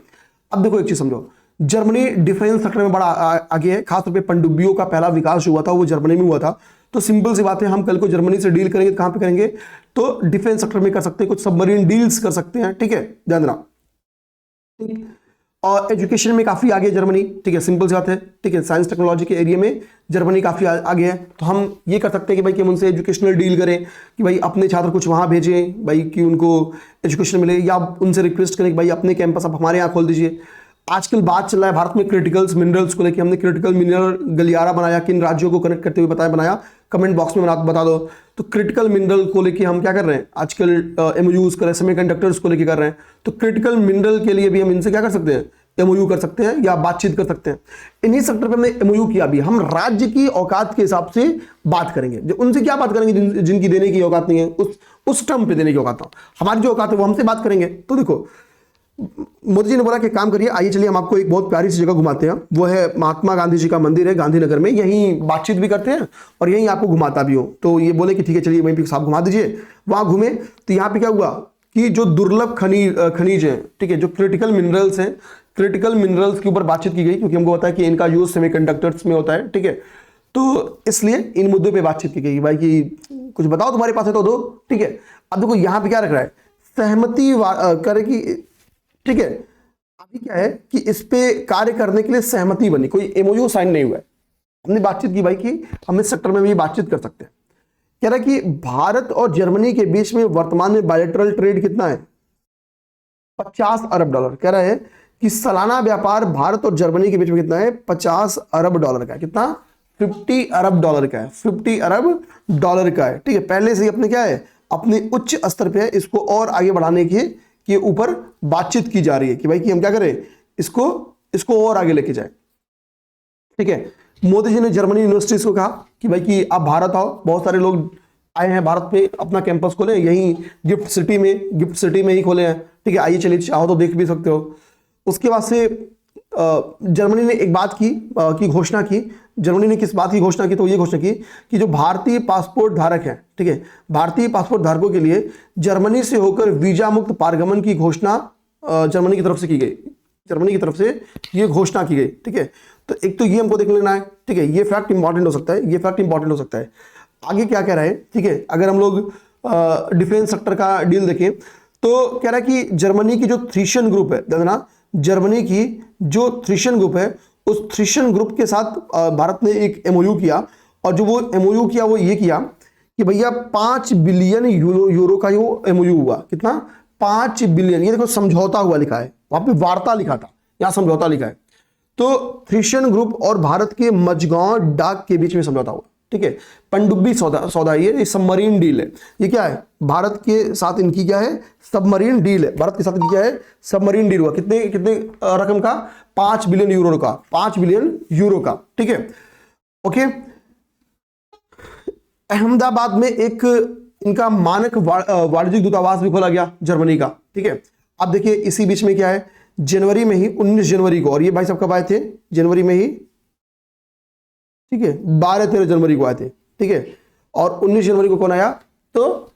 अब देखो एक चीज समझो, जर्मनी डिफेंस सेक्टर में बड़ा आगे है, खासतौर पे पनडुब्बियों का पहला विकास हुआ था वो जर्मनी में हुआ था। तो सिंपल सी बात है, हम कल को जर्मनी से डील करेंगे, कहां पे करेंगे, तो डिफेंस सेक्टर में कर सकते हैं, कुछ सबमरीन डील्स कर सकते हैं, ठीक है, ध्यान देना, ठीक। और एजुकेशन में काफी आगे है जर्मनी, ठीक है, सिंपल सी बात है, ठीक है। साइंस टेक्नोलॉजी के एरिया में जर्मनी काफी आगे है, तो हम ये कर सकते हैं कि भाई कि हम उनसे एजुकेशनल डील करें कि भाई अपने छात्र कुछ वहां भेजें भाई कि उनको एजुकेशन मिले, या उनसे रिक्वेस्ट करें कि भाई अपने कैंपस आप हमारे यहाँ खोल दीजिए। आजकल बात चल रहा है भारत में क्रिटिकल्स मिनरल्स को लेकर, हमने क्रिटिकल मिनरल गलियारा बनाया, किन राज्यों को कनेक्ट करते हुए बनाया, कमेंट बॉक्स में बता दो। तो क्रिटिकल मिनरल को लेके हम क्या कर रहे हैं आजकल, एमओयूज कर रहे हैं, सेमीकंडक्टर्स को लेके कर रहे हैं। तो क्रिटिकल मिनरल के लिए भी हम इनसे क्या कर सकते हैं, एमओयू कर सकते हैं या बातचीत कर सकते हैं। इन्हीं सेक्टर पे हमने एमओयू किया भी, हम राज्य की औकात के हिसाब से बात करेंगे, जो उनसे क्या बात करेंगे जिनकी देने की औकात नहीं है, उस टर्म पे देने की औकात हो, हमारी जो औकात है वो हमसे बात करेंगे। तो देखो मोदी जी ने बोला कि काम करिए, आइए चलिए हम आपको एक बहुत प्यारी सी जगह घुमाते हैं, वो है महात्मा गांधी जी का मंदिर है गांधीनगर में, यहीं बातचीत भी करते हैं और यहीं आपको घुमाता भी हो। तो ये बोले कि ठीक है चलिए वहीं पे साहब घुमा दीजिए, वहां घूमे। तो यहाँ पे क्या हुआ कि जो दुर्लभ खनिज है, ठीक है, जो क्रिटिकल मिनरल्स हैं, क्रिटिकल मिनरल्स के ऊपर बातचीत की गई, क्योंकि हमको पता है कि इनका यूज सेमीकंडक्टर्स में होता है, ठीक है। तो इसलिए इन मुद्दों पे बातचीत की गई भाई कि कुछ बताओ तुम्हारे पास है तो दो, ठीक है। अब देखो यहाँ पे क्या रख रहा है, सहमति करे कि, ठीक है, अभी क्या है कि इस पे कार्य करने के लिए सहमति बनी, कोई एमओयू साइन नहीं हुआ है। हमने बातचीत की भाई कि हम इस सेक्टर में भी बातचीत कर सकते हैं। कह रहा है कि भारत और जर्मनी के बीच में वर्तमान में बायलैटरल ट्रेड कितना है, 50 अरब डॉलर। कह रहा है कि सालाना व्यापार भारत और जर्मनी के बीच में कितना है, 50 अरब डॉलर का है। कितना, 50 अरब डॉलर का है, 50 अरब डॉलर का है, ठीक है। पहले से ही अपने क्या है, अपने उच्च स्तर पे है, इसको और आगे बढ़ाने के ऊपर बातचीत की जा रही है कि भाई कि हम क्या करें, इसको और आगे लेके जाए, ठीक है। मोदी जी ने जर्मनी यूनिवर्सिटीज को कहा कि भाई कि आप भारत आओ, बहुत सारे लोग आए हैं भारत पे, अपना कैंपस खोले यहीं गिफ्ट सिटी में ही खोले हैं, ठीक है। आइए चलिए, चाहो तो देख भी सकते हो। उसके बाद से जर्मनी ने एक बात की घोषणा की। जर्मनी ने किस बात की घोषणा की? तो ये घोषणा की कि जो भारतीय पासपोर्ट धारक हैं, ठीक है, भारतीय पासपोर्ट धारकों के लिए जर्मनी से होकर वीजा मुक्त पारगमन की घोषणा जर्मनी की तरफ से की गई। जर्मनी की तरफ से ये घोषणा की गई, ठीक है। तो एक तो ये हमको देख लेना है, ठीक है, ये फैक्ट इंपॉर्टेंट हो सकता है, ये फैक्ट इंपॉर्टेंट हो सकता है। आगे क्या कह रहा है, ठीक है, अगर हम लोग डिफेंस सेक्टर का डील देखें तो कह रहा है कि जर्मनी की जो थ्रीशन ग्रुप है, देखना, जर्मनी की जो थ्रीशन ग्रुप है, उस थ्रीशन ग्रुप के साथ भारत ने एक एमओयू किया, और जो वो एमओयू किया वो ये किया कि भैया 5 बिलियन यूरो का वो एमओयू हुआ। कितना? 5 बिलियन। ये देखो समझौता हुआ लिखा है, वहां पे वार्ता लिखा था, यहां समझौता लिखा है। तो थ्रीशन ग्रुप और भारत के मझगांव डाक के बीच में समझौता हुआ, ठीक है। पनडुब्बी सौदा ये सबमरीन डील है। ये क्या है? भारत के साथ इनकी क्या है? सबमरीन डील है। भारत के साथ इनकी क्या है? सबमरीन डील हुआ। कितने कितने रकम का? 5 बिलियन यूरो का, 5 बिलियन यूरो का, ठीक है। ओके, अहमदाबाद में एक इनका मानक वाणिज्यिक दूतावास भी खोला गया जर्मनी का, ठीक है। अब देखिए इसी बीच में क्या है, जनवरी में ही 19 जनवरी को, और ये भाई साहब कब आए थे? जनवरी में ही, ठीक है, 12-13 जनवरी को आए थे, ठीक है। और 19 जनवरी को कौन आया? तो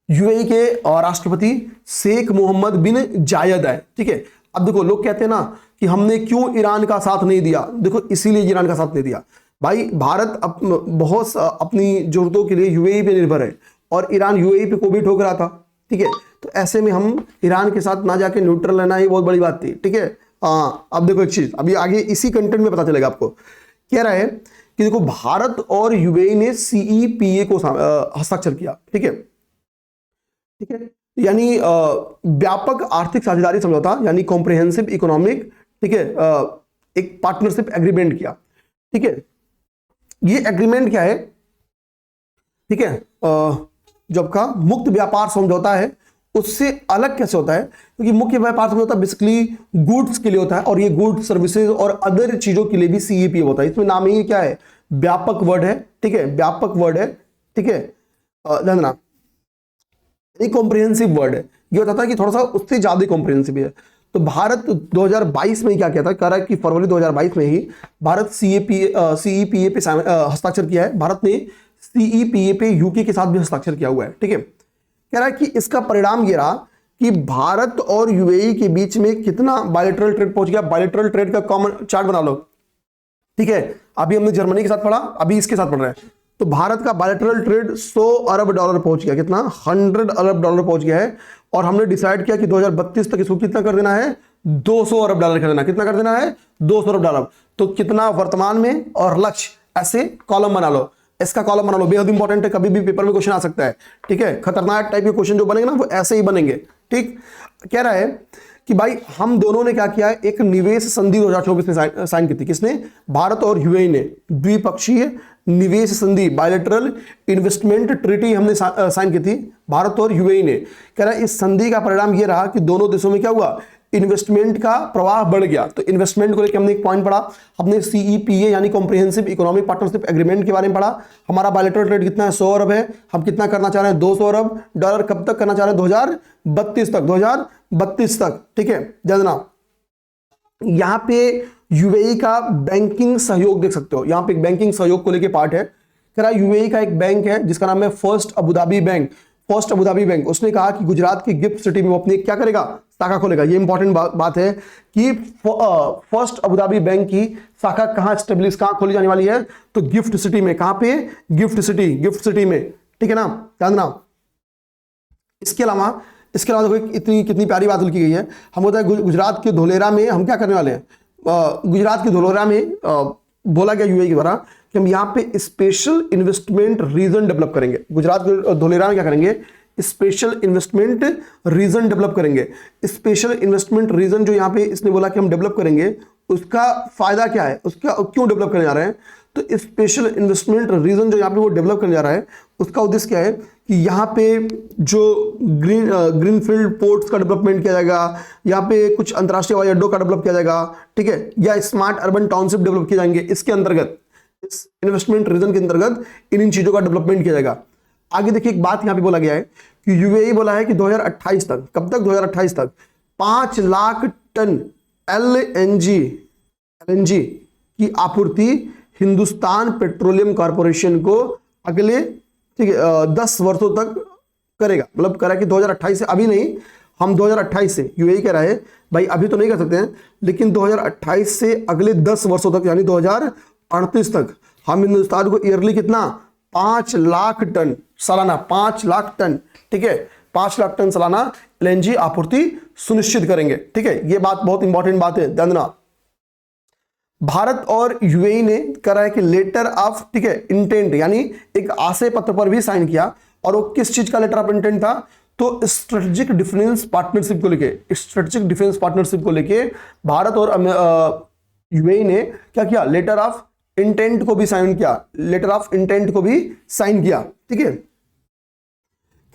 यूएई के राष्ट्रपति शेख मोहम्मद बिन जायद आए, ठीक है। अब देखो लोग कहते हैं ना कि हमने क्यों ईरान का साथ नहीं दिया, देखो इसीलिए ईरान का साथ नहीं दिया भाई। भारत बहुत अपनी जरूरतों के लिए यूएई पे निर्भर है, और ईरान यूएई पे को भी ठोक रहा था, ठीक है। तो ऐसे में हम ईरान के साथ ना जाके न्यूट्रल रहना ही बहुत बड़ी बात थी, ठीक है। हाँ, अब देखो एक चीज, अभी आगे इसी कंटेंट में पता चलेगा आपको। कह रहा है कि देखो भारत और यूएई ने सीईपीए को हस्ताक्षर किया, ठीक है, ठीक है, यानी व्यापक आर्थिक साझेदारी समझौता, यानी कॉम्प्रिहेंसिव इकोनॉमिक, ठीक है, एक पार्टनरशिप एग्रीमेंट किया, ठीक है। ये एग्रीमेंट क्या है, ठीक है, जब का मुक्त व्यापार समझौता है उससे अलग कैसे होता है? क्योंकि मुख्य व्यापार समझौता बेसिकली गुड्स के लिए होता है, और ये गुड्स सर्विसेज और अदर चीजों के लिए भी सीईपी होता है। इसमें नाम ही क्या है? व्यापक वर्ड है, ठीक है, व्यापक वर्ड है, ठीक है, जानना एक कॉम्प्रिहेंसिव वर्ड है। ये बताता है कि थोड़ा सा उससे ज्यादा कॉम्प्रिहेंसिव है। तो भारत 2022 में क्या किया था? कह रहा है कि फरवरी 2022 में ही भारत सीईपीए पे हस्ताक्षर किया है। भारत ने सीईपीए पे यूके के साथ भी हस्ताक्षर किया हुआ है, ठीक है। कह रहा है कि इसका परिणाम ये रहा कि भारत और यूएई के बीच में कितना बायलैटरल ट्रेड पहुंच गया। बायलैटरल ट्रेड का कॉमन चार्ट बना लो, ठीक है। अभी हमने जर्मनी के साथ पढ़ा, अभी इसके साथ पढ़ रहे हैं। तो भारत का बायलैटरल ट्रेड 100 अरब डॉलर पहुंच गया। कितना? 100 अरब डॉलर पहुंच गया है। और हमने डिसाइड किया कि 2032 तक इसको कितना कर देना है? 200 अरब डॉलर कर देना। कितना कर देना है? 200 अरब डॉलर। तो कितना वर्तमान में और लक्ष्य, ऐसे कॉलम बना लो। इसका कॉलम बना लो, बेहद इंपॉर्टेंट है, कभी भी पेपर में क्वेश्चन आ सकता है, ठीक है। खतरनाक टाइप के क्वेश्चन जो बनेंगे ना वो ऐसे ही बनेंगे, ठीक। कह रहा है कि भाई हम दोनों ने क्या किया है? एक निवेश संधि 2024 में साइन की थी। किसने? भारत और यूएई ने। द्विपक्षीय निवेश संधि, बायलैटरल इन्वेस्टमेंट ट्रीटी हमने साइन की थी, भारत और यूएई ने। कह रहा है इस संधि का परिणाम यह रहा कि दोनों देशों में क्या हुआ? इन्वेस्टमेंट का प्रवाह बढ़ गया। तो इन्वेस्टमेंट को लेकर हमने एक पॉइंट पढ़ा, हमने सीईपीए यानी कॉम्प्रिहेंसिव इकोनॉमिक पार्टनरशिप एग्रीमेंट के बारे में पढ़ा। हमारा बायलैटरल ट्रेड कितना है? 100 अरब है। हम कितना करना चाह रहे हैं? 200 अरब डॉलर। कब तक करना चाह रहे हैं? 2032 तक, 2032 तक, ठीक है। जानना यहां पे यूएई का बैंकिंग सहयोग देख सकते हो, यहां पे एक बैंकिंग सहयोग को लेकर पार्ट है। कह रहा यूएई का एक बैंक है जिसका नाम है first Abu Dhabi bank. First Abu Dhabi bank, उसने कहा कि गुजरात की गिफ्ट सिटी में वो अपनी क्या करेगा? शाखा खोलेगा। ये इंपॉर्टेंट बात है कि फर्स्ट अबुधाबी बैंक की शाखा कहां स्टेब्लिश, कहां खोली जाने वाली है? तो गिफ्ट सिटी में। कहां पे? गिफ्ट सिटी में, ठीक है ना, ध्यान देना। इसके अलावा देखो इतनी कितनी प्यारी बात लिखी गई है। हम होता है गुजरात के धोलेरा में हम क्या करने वाले हैं? गुजरात के धोलेरा में बोला गया यूएई के द्वारा कि हम यहाँ पे स्पेशल इन्वेस्टमेंट रीजन डेवलप करेंगे। गुजरात के धोलेरा में क्या करेंगे? स्पेशल इन्वेस्टमेंट रीजन डेवलप करेंगे। स्पेशल इन्वेस्टमेंट रीजन जो यहाँ पे इसने बोला कि हम डेवलप करेंगे, उसका फायदा क्या है? उसका क्यों डेवलप करने जा रहे हैं? तो स्पेशल इन्वेस्टमेंट रीजन जो यहाँ पे वो डेवलप करने जा रहा है, उसका उद्देश्य क्या है कि यहाँ पे जो ग्रीनफील्ड पोर्ट्स का डेवलपमेंट किया जाएगा, यहाँ पे कुछ अंतर्राष्ट्रीय हवाई अड्डों का डेवलप किया जाएगा, ठीक है, या स्मार्ट अर्बन टाउनशिप डेवलप किए जाएंगे इसके अंतर्गत। इस इन्वेस्टमेंट रीजन के अंतर्गत इन चीजों का डेवलपमेंट किया जाएगा। आगे देखिए एक बात यहां पे बोला गया है कि यूएई बोला है कि 2028 तक, कब तक, 2028 तक 5 लाख टन एलएनजी की आपूर्ति हिंदुस्तान पेट्रोलियम कॉर्पोरेशन को अगले, ठीक है, 10 वर्षों तक करेगा। मतलब करा कि 2028 से, अभी नहीं, हम 2028 से, यूएई कह रहा है भाई अभी तो नहीं कर सकते हैं, लेकिन 2028 से अगले 10 वर्षों तक यानी 2038 तक हम हिंदुस्तान को ईयरली कितना, 5 लाख टन सालाना, 5 लाख टन, ठीक है, 5 लाख टन सालाना एलएनजी आपूर्ति सुनिश्चित करेंगे। ठीक है, ये बात बहुत इंपॉर्टेंट बात है, ध्यान देना। भारत और यूएई ने करा है कि लेटर ऑफ, ठीक है, इंटेंट यानी एक आशय पत्र पर भी साइन किया। और वो किस चीज का लेटर ऑफ इंटेंट था, तो स्ट्रेटेजिक डिफेंस पार्टनरशिप को लेके, स्ट्रेटेजिक डिफेंस पार्टनरशिप को लेके भारत और यूएई ने क्या किया, लेटर ऑफ इंटेंट को भी साइन किया, लेटर ऑफ इंटेंट को भी साइन किया। ठीक है,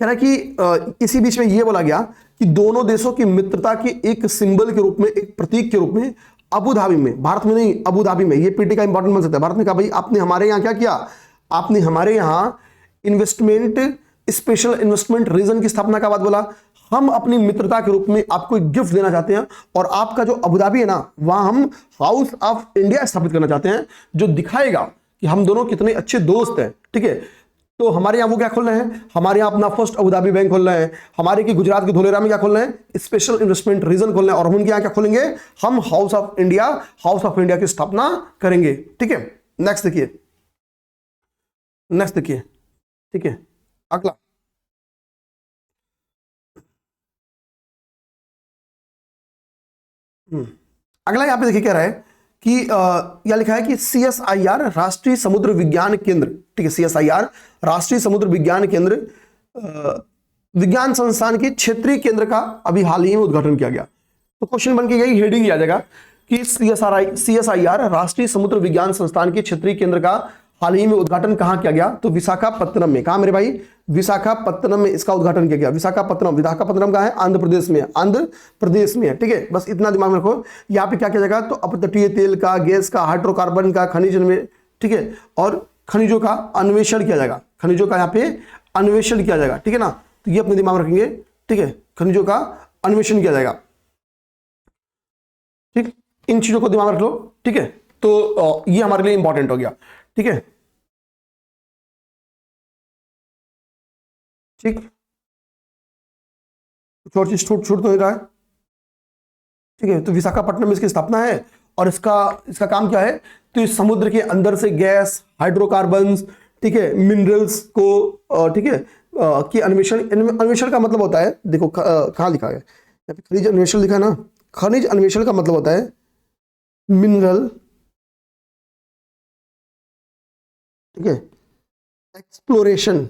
कह रहा है कि इसी बीच में यह बोला गया कि दोनों देशों की मित्रता के एक सिंबल के रूप में, एक प्रतीक के रूप में अबू धाबी में, भारत में नहीं, अबू धाबी में, ये पीटी का इंपॉर्टेंट बन सकता है। भारत ने कहा भाई आपने हमारे यहाँ क्या किया, आपने हमारे यहाँ इन्वेस्टमेंट, स्पेशल इन्वेस्टमेंट रीजन की स्थापना का बात बोला, हम अपनी मित्रता के रूप में आपको एक गिफ्ट देना चाहते हैं और आपका जो अबू धाबी है ना, वहां हम हाउस ऑफ इंडिया स्थापित करना चाहते हैं, जो दिखाएगा कि हम दोनों कितने अच्छे दोस्त हैं। ठीक है, तो हमारे यहाँ वो क्या खोल रहे हैं, हमारे यहाँ अपना फर्स्ट अबू धाबी बैंक खोल रहे हैं, हमारे की गुजरात के धोलेरा में क्या खोल रहे हैं, स्पेशल इन्वेस्टमेंट रीजन खोल रहे हैं, और हम उनके यहाँ क्या खोलेंगे, हम हाउस ऑफ इंडिया की स्थापना करेंगे। ठीक है, नेक्स्ट देखिए, नेक्स्ट देखिए, ठीक है, अगला अगला यहां पे देखिए क्या रहा है कि यह लिखा है कि CSIR राष्ट्रीय समुद्र विज्ञान केंद्र, ठीक है, CSIR राष्ट्रीय समुद्र विज्ञान केंद्र विज्ञान संस्थान के क्षेत्रीय केंद्र का अभी हाल ही में उद्घाटन किया गया। तो क्वेश्चन बन के यही हेडिंग आ जाएगा कि CSIR राष्ट्रीय समुद्र विज्ञान संस्थान के क्षेत्रीय केंद्र का हाल ही में उद्घाटन कहां किया गया, तो विशाखापत्तनम में। कहां मेरे भाई, विशाखापत्तनम में इसका उद्घाटन किया गया। विशाखापत्तनम कहां है, आंध्र प्रदेश में, आंध्र प्रदेश में है। ठीक है, बस इतना दिमाग में रखो। यहाँ पे क्या किया जाएगा, तो अपतटीय तेल का, गैस का, हाइड्रोकार्बन का, खनिज में, ठीक है, और खनिजों का अन्वेषण किया जाएगा, खनिजों का यहाँ पे अन्वेषण किया जाएगा। ठीक है ना, तो ये अपने दिमाग में रखेंगे। ठीक है, खनिजों का अन्वेषण किया जाएगा। ठीक, इन चीजों को दिमाग में रख लो। ठीक है, तो ये हमारे लिए इंपॉर्टेंट हो गया। ठीक है, ठीक, कुछ और चीज छूट तो नहीं रहा है। ठीक है, तो विशाखापट्टनम में इसकी स्थापना है और इसका काम क्या है, तो इस समुद्र के अंदर से गैस, हाइड्रोकार्बन्स, ठीक है, मिनरल्स को, ठीक है, कि अन्वेषण का मतलब होता है, देखो कहाँ लिखा है यहाँ पे, खनिज अन्वेषण लिखा है ना, खनिज अन्वेषण का मतलब होता है मिनरल, ठीक है, एक्सप्लोरेशन।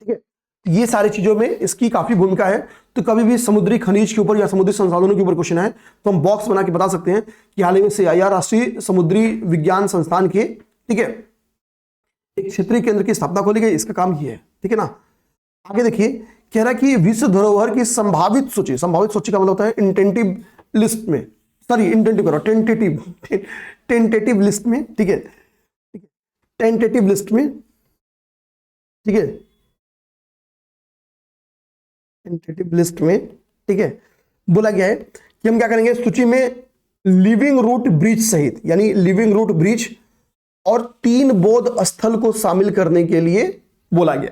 ठीक है, ये सारी चीजों में इसकी काफी भूमिका है। तो कभी भी समुद्री खनिज के ऊपर या समुद्री संसाधनों के ऊपर क्वेश्चन है तो हम बॉक्स बना के बता सकते हैं कि हाल ही में CSIR राष्ट्रीय समुद्री विज्ञान संस्थान के, ठीक है, एक क्षेत्रीय केंद्र की स्थापना को लेकर इसका काम किया है। ठीक है ना, आगे देखिए, कह रहा है कि विश्व धरोहर की संभावित सूची का मतलब होता है इंटेंटिव लिस्ट में, सॉरी इंटेंटिव करो, टेंटेटिव लिस्ट में। ठीक है, टेंटेटिव लिस्ट में, ठीक है, टेंटेटिव लिस्ट में, ठीक है, बोला गया है कि हम क्या करेंगे, सूची में लिविंग रूट ब्रिज सहित, यानी लिविंग रूट ब्रिज और 3 बौद्ध स्थल को शामिल करने के लिए बोला गया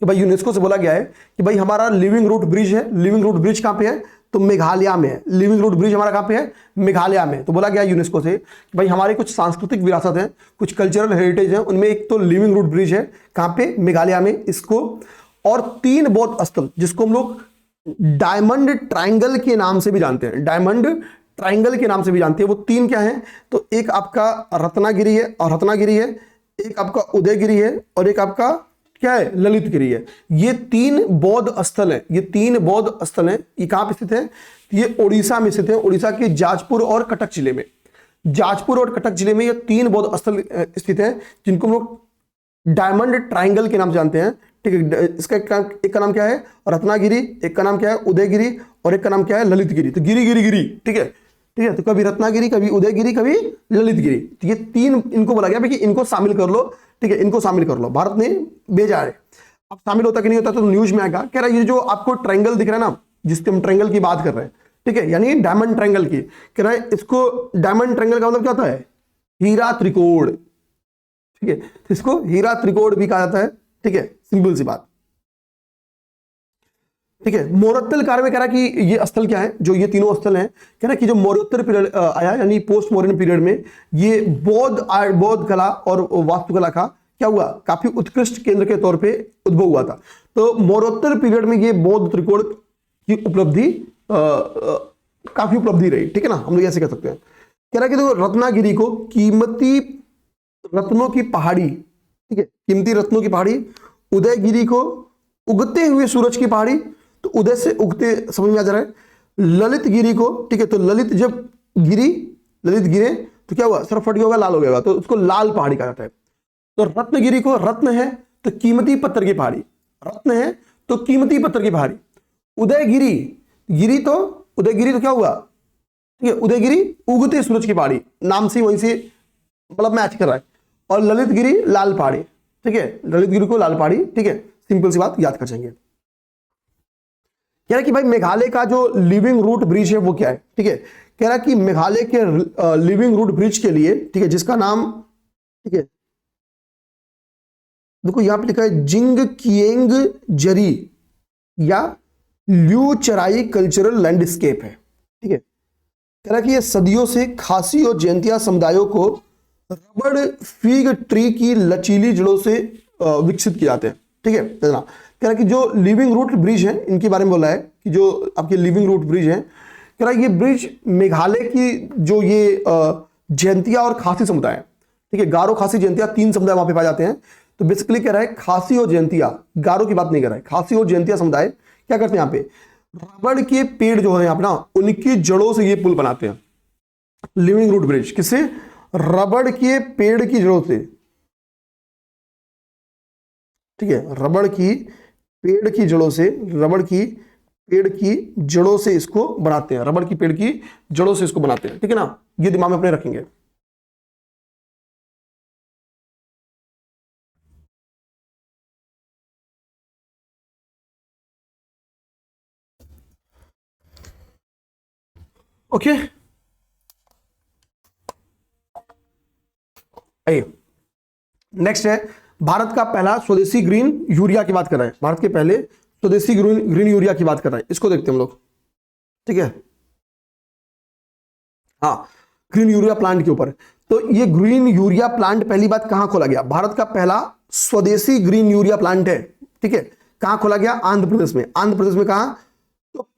कि भाई यूनेस्को से बोला गया है कि भाई हमारा लिविंग रूट ब्रिज है। लिविंग रूट ब्रिज कहां पे है, तो मेघालय में है। लिविंग रूट ब्रिज हमारा कहां पे है, मेघालय में। तो बोला गया यूनेस्को से कि भाई हमारी कुछ सांस्कृतिक विरासत है, कुछ कल्चरल हेरिटेज है, उनमें एक तो लिविंग रूट ब्रिज है, कहां पे, मेघालय में, इसको, और 3 बौद्ध स्थल जिसको हम लोग डायमंड ट्रायंगल के नाम से भी जानते हैं, डायमंड ट्रायंगल के नाम से भी जानते हैं। वो 3 क्या हैं, तो एक आपका रत्नागिरी है, और रत्नागिरी है, एक आपका उदयगिरी है, और एक आपका क्या है, ललितगिरी है। ये 3 बौद्ध स्थल है, ये 3 बौद्ध स्थल है। ये कहां पे स्थित है, ये उड़ीसा में स्थित है, उड़ीसा के जाजपुर और कटक जिले में। जाजपुर और कटक जिले में ये 3 बौद्ध स्थल स्थित है जिनको हम लोग डायमंड ट्रायंगल के नाम से जानते हैं। ठीक है, इसका एक का नाम क्या है, रत्नागिरी, एक का नाम क्या है, उदयगिरी, और एक का नाम क्या है, ललितगिरी। तो गिरी गिरी गिरी, ठीक है, ठीक है, तो कभी रत्नागिरी, कभी उदयगिरी, कभी ललितगिरी, तो ये तीन इनको बोला गया भाई कि इनको शामिल कर लो, ठीक है, इनको शामिल कर लो, भारत ने भेजा है। अब शामिल होता कि नहीं होता तो न्यूज में आएगा। कह रहा है ये जो आपको ट्रायंगल दिख रहा है ना, जिसके हम ट्रायंगल की बात कर रहे हैं, ठीक है, यानी डायमंड ट्रायंगल की, कह रहा है इसको डायमंड ट्रायंगल का मतलब क्या होता है, हीरा त्रिकोण, ठीक है, तो इसको हीरा त्रिकोण भी कहा जाता है, ठीक है, सिंपल सी बात, ठीक है। मौर्योत्तर काल में कह रहा कि ये स्थल क्या है, जो ये तीनों स्थल हैं, कह रहा कि जो मौर्योत्तर पीरियड आया यानी पोस्ट मॉडर्न पीरियड में ये बौद्ध कला और वास्तुकला का क्या हुआ, काफी उत्कृष्ट केंद्र के तौर पे उद्भव हुआ था। तो मौर्योत्तर पीरियड में ये बौद्ध त्रिकोण की उपलब्धि काफी उपलब्धि रही, ठीक है ना, हम लोग ऐसे कह सकते हैं। कह रहा कि देखो रत्नागिरी को कीमती रत्नों की पहाड़ी, ठीक है, कीमती रत्नों की पहाड़ी, उदयगिरी को उगते हुए सूरज की पहाड़ी, तो उदय से उगते समझ में आ जा रहा है, ललितगिरी को, ठीक है, तो ललित जब गिरी, ललित गिरे तो क्या हुआ, सर फट गया होगा, लाल हो गया, तो उसको लाल पहाड़ी कहा जाता है। तो रत्नगिरी को, रत्न है तो कीमती पत्थर की पहाड़ी, रत्न है तो कीमती पत्थर की पहाड़ी, उदयगिरी, गिरी तो उदयगिरी तो क्या हुआ, ठीक है, उदयगिरी उगते सूरज की पहाड़ी, नाम से वहीं से मतलब मैच कर रहा है, और ललितगिरी लाल पहाड़ी, ठीक है, ललितगिरी को लाल पहाड़ी, ठीक है, सिंपल सी बात याद कर जाएंगे। कह रहा कि भाई मेघालय का जो लिविंग रूट ब्रिज है वो क्या है, ठीक है, कह रहा कि मेघालय के लिविंग रूट ब्रिज के लिए, ठीक है, जिसका नाम, ठीक है, देखो यहां पे लिखा है जिंग किएंग जरी या ल्यू चराई कल्चरल लैंडस्केप है, ठीक है। कह रहा कि ये सदियों से खासी और जयंतिया समुदायों को रबड़ फिग ट्री की लचीली जड़ों से विकसित किए जाते हैं, ठीक है। कह रहा कि जो लिविंग रूट ब्रिज है इनके बारे में बोला है कि जो आपके लिविंग रूट ब्रिज है, कह रहा ये ब्रिज मेघालय की जो ये जयंतिया और खासी समुदाय है, ठीक है, गारो खासी जयंतिया तीन समुदाय वहां पे पाए जाते हैं। तो बेसिकली कह रहा है खासी और जयंतिया, गारो की बात नहीं कर रहा है, खासी और जयंतिया समुदाय क्या करते हैं यहाँ पे, रबड़ के पेड़ जो है यहाँ पे ना, उनकी जड़ों से ये पुल बनाते हैं, लिविंग रूट ब्रिज, किससे, रबड़ के पेड़ की जड़ों से, ठीक है, रबड़ की पेड़ की जड़ों से, रबड़ की पेड़ की जड़ों से इसको बनाते हैं, रबड़ की पेड़ की जड़ों से इसको बनाते हैं, ठीक है ना, ये दिमाग में अपने रखेंगे। ओके, नेक्स्ट है भारत का पहला स्वदेशी ग्रीन यूरिया की बात कर रहा है, भारत के पहले स्वदेशी ग्रीन यूरिया की बात कर रहा है, इसको देखते हैं हम लोग, ठीक है। हाँ, ग्रीन यूरिया प्लांट के ऊपर, तो ये ग्रीन यूरिया प्लांट पहली बात कहां खोला गया, भारत का पहला स्वदेशी ग्रीन यूरिया प्लांट है, ठीक है, कहां खोला गया, आंध्र प्रदेश में, आंध्र प्रदेश में कहां, तो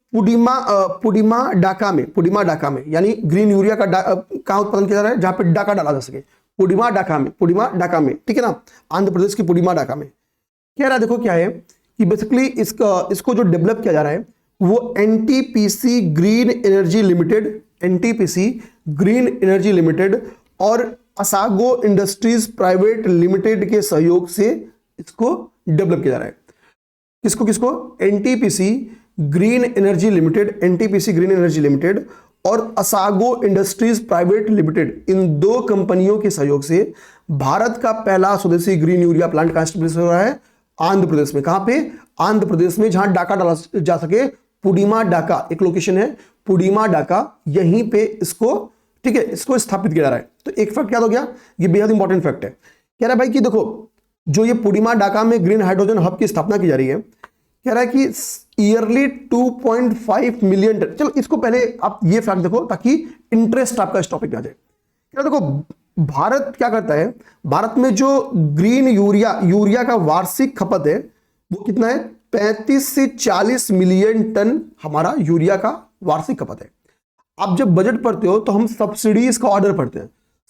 पुडिमा डाका में, पुडिमा डाका में, यानी ग्रीन यूरिया का कहां उत्पादन किया जा रहा है, जहां पे डाका डाला जा सके, पुडिमा डाका में, पुडिमा डाका में, ठीक है ना, आंध्र प्रदेश की पुडिमा डाका में। कह रहा है देखो क्या है कि बेसिकली इसको जो डेवलप किया जा रहा है वो NTPC green energy limited, NTPC green energy limited और असागो इंडस्ट्रीज प्राइवेट लिमिटेड के सहयोग से इसको डेवलप किया जा रहा है। किसको किसको, NTPC green energy limited, NTPC green energy limited और असागो इंडस्ट्रीज प्राइवेट लिमिटेड, इन दो कंपनियों के सहयोग से भारत का पहला स्वदेशी ग्रीन यूरिया प्लांट कहां स्टेब्लिश हो रहा है, आंध्र प्रदेश में। कहां पे, आंध्र प्रदेश में, जहां डाका डाला जा सके, पुडिमा डाका एक लोकेशन है, पुडिमा डाका, यहीं पे इसको, ठीक है, इसको स्थापित किया जा रहा है। तो एक फैक्ट याद हो गया, ये बेहद इंपॉर्टेंट फैक्ट है। कह रहा है भाई कि देखो जो ये पुडिमा डाका में ग्रीन हाइड्रोजन हब की स्थापना की जा रही है, कह रहा है कि ईयरली 2.5 मिलियन टन, चलो इसको पहले आप ये फैक्ट देखो ताकि इंटरेस्ट आपका इस टॉपिक में आ जाए। क्या देखो भारत क्या करता है, भारत में जो ग्रीन यूरिया का वार्षिक खपत है वो कितना है, 35 से 40 मिलियन टन हमारा यूरिया का वार्षिक खपत है। आप जब बजट पढ़ते हो तो हम सब्सिडीज का ऑर्डर पढ़ते हैं,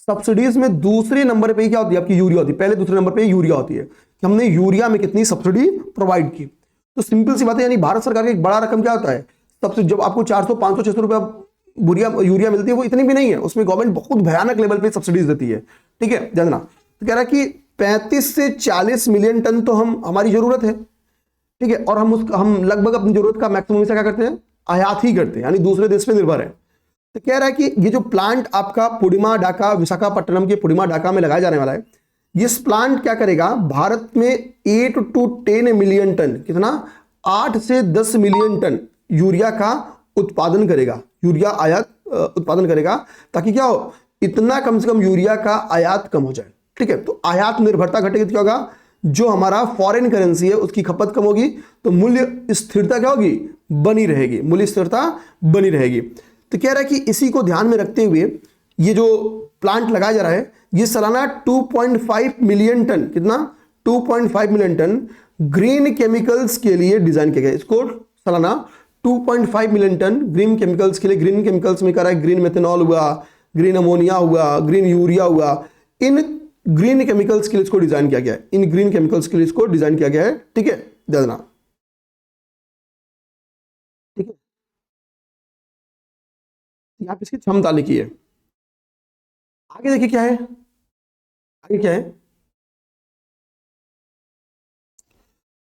सब्सिडीज में दूसरे नंबर पे क्या होती है आपकी, यूरिया होती है, पहले दूसरे नंबर पे यूरिया होती है कि हमने यूरिया में कितनी सब्सिडी प्रोवाइड की। तो सिंपल सी बात है, यानी भारत सरकार का एक बड़ा रकम क्या होता है सब्सिडी, जब आपको 400 500 600 रुपया यूरिया मिलती है, वो इतनी भी नहीं है, उसमें गवर्नमेंट बहुत भयानक लेवल पे सब्सिडीज देती है, ठीक है, जानना। तो कह रहा है कि 35 से 40 मिलियन टन तो हमारी जरूरत है, ठीक है, और हम लगभग अपनी जरूरत का मैक्सिमम से क्या करते हैं, आयात ही करते हैं, यानी दूसरे देश पे निर्भर है। तो कह रहा है कि ये जो प्लांट आपका पुडिमा डाका, विशाखापट्टनम के पुडिमा डाका में लगाया जाने वाला है, ये प्लांट क्या करेगा, भारत में 8 to 10 मिलियन टन, कितना, 8 से 10 मिलियन टन यूरिया का उत्पादन करेगा, यूरिया आयात उत्पादन करेगा, ताकि क्या हो, इतना कम से कम यूरिया का आयात कम हो जाए। ठीक है, तो आयात निर्भरता घटेगी तो क्या होगा, जो हमारा फॉरेन करेंसी है उसकी खपत कम होगी, तो मूल्य स्थिरता क्या होगी, बनी रहेगी, मूल्य स्थिरता बनी रहेगी। तो कह रहा है कि इसी को ध्यान में रखते हुए ये जो प्लांट लगाया जा रहा है, ये सालाना 2.5 मिलियन टन, कितना, 2.5 मिलियन टन ग्रीन केमिकल्स के लिए डिजाइन किया गया। इसको सालाना 2.5 मिलियन टन ग्रीन केमिकल्स के लिए, ग्रीन केमिकल्स में कह रहा है ग्रीन मेथनॉल हुआ, ग्रीन अमोनिया हुआ, ग्रीन यूरिया हुआ, इन ग्रीन केमिकल्स के लिए इसको डिजाइन किया गया है, इन ग्रीन केमिकल्स के लिए इसको डिजाइन किया गया है। ठीक है, ध्यान देना। ठीक है, यहां पे इसकी क्षमता लिखी है। आगे देखिए क्या है, आगे क्या है,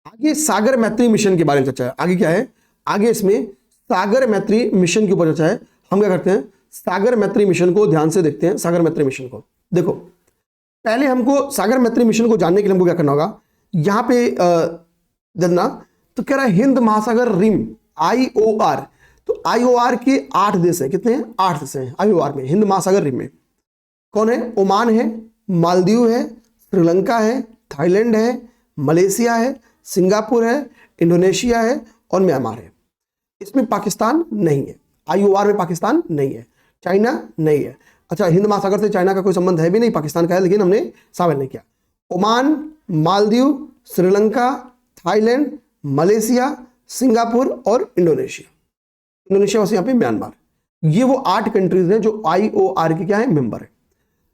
आगे सागर मैत्री मिशन के बारे में चर्चा है। आगे क्या है, आगे इसमें सागर मैत्री मिशन के ऊपर चर्चा है। हम क्या करते हैं, सागर मैत्री मिशन को ध्यान से देखते हैं। सागर मैत्री मिशन को देखो, पहले हमको सागर मैत्री मिशन को जानने के लिए हमको क्या करना होगा, यहां पे जानना, तो कह रहा है हिंद महासागर रिम, IOR, तो IOR के 8 देश हैं, कितने हैं, 8 देश हैं IOR में, हिंद महासागर रिम में। कौन है, ओमान है, मालदीव है, श्रीलंका है, थाईलैंड है, मलेशिया है, सिंगापुर है, इंडोनेशिया है और म्यांमार है। इसमें पाकिस्तान नहीं है, IOR में पाकिस्तान नहीं है, चाइना नहीं है। अच्छा, हिंद महासागर से चाइना का कोई संबंध है भी नहीं, पाकिस्तान का है, लेकिन हमने शामिल नहीं किया। Oman, Maldives, Sri Lanka, Thailand, Malaysia, Singapore और इंडोनेशिया। इंडोनेशिया वैसे यहाँ पे म्यांमार, ये वो 8 कंट्रीज हैं जो IOR के क्या है, मेंबर है।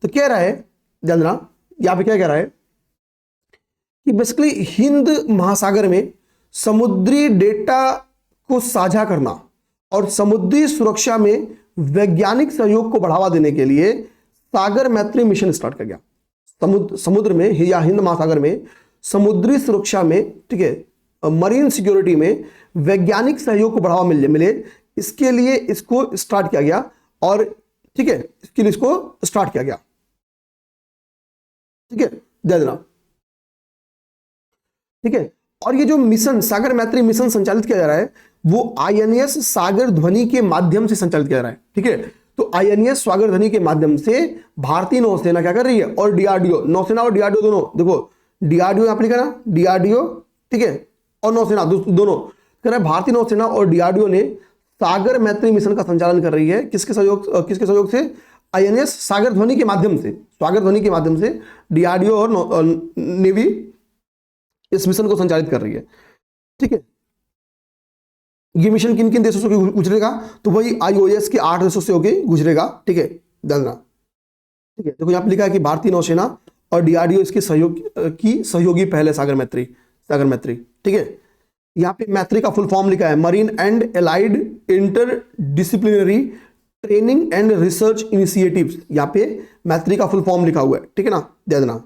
तो कह रहा है, ध्यान देना, यहाँ पे क्या कह रहा है कि बेसिकली हिंद महासागर में समुद्री डेटा को साझा करना और समुद्री सुरक्षा में वैज्ञानिक सहयोग को बढ़ावा देने के लिए सागर मैत्री मिशन स्टार्ट किया गया। समुद्र में या हिंद महासागर में समुद्री सुरक्षा में, ठीक है, मरीन सिक्योरिटी में वैज्ञानिक सहयोग को बढ़ावा मिले, इसके लिए इसको स्टार्ट किया गया। और ठीक है, इसके लिए इसको स्टार्ट किया गया। ठीक है, दे देना। ठीक है, और ये जो मिशन, सागर मैत्री मिशन संचालित किया जा रहा है, वो INS सागर ध्वनि के माध्यम से संचालित किया जा रहा है। ठीक है, तो INS सागर ध्वनि के माध्यम से भारतीय नौसेना क्या कर रही है, और DRDO, नौसेना और DRDO दोनों, देखो DRDO यहां पर लिखा ना, DRDO, ठीक है, और नौसेना दोनों कह रहा है, भारतीय नौसेना और DRDO ने सागर मैत्री मिशन का संचालन कर रही है। किसके सहयोग से, INS सागर ध्वनि के माध्यम से, सागर ध्वनि के माध्यम से DRDO और नेवी इस मिशन को संचालित कर रही है। ठीक है, ये मिशन किन किन देशों से गुजरेगा, तो वही IOS के 8 देशों से होके गुजरेगा। ठीक है, जानना। ठीक है, देखो यहाँ पे लिखा है कि भारतीय नौसेना और DRDO इसके सहयोगी पहले सागर मैत्री। ठीक है, यहाँ पे मैत्री का फुल फॉर्म लिखा है, marine and allied inter disciplinary training and research initiatives. यहाँ पे मैत्री का फुल फॉर्म लिखा हुआ है। ठीक है ना, दे देना।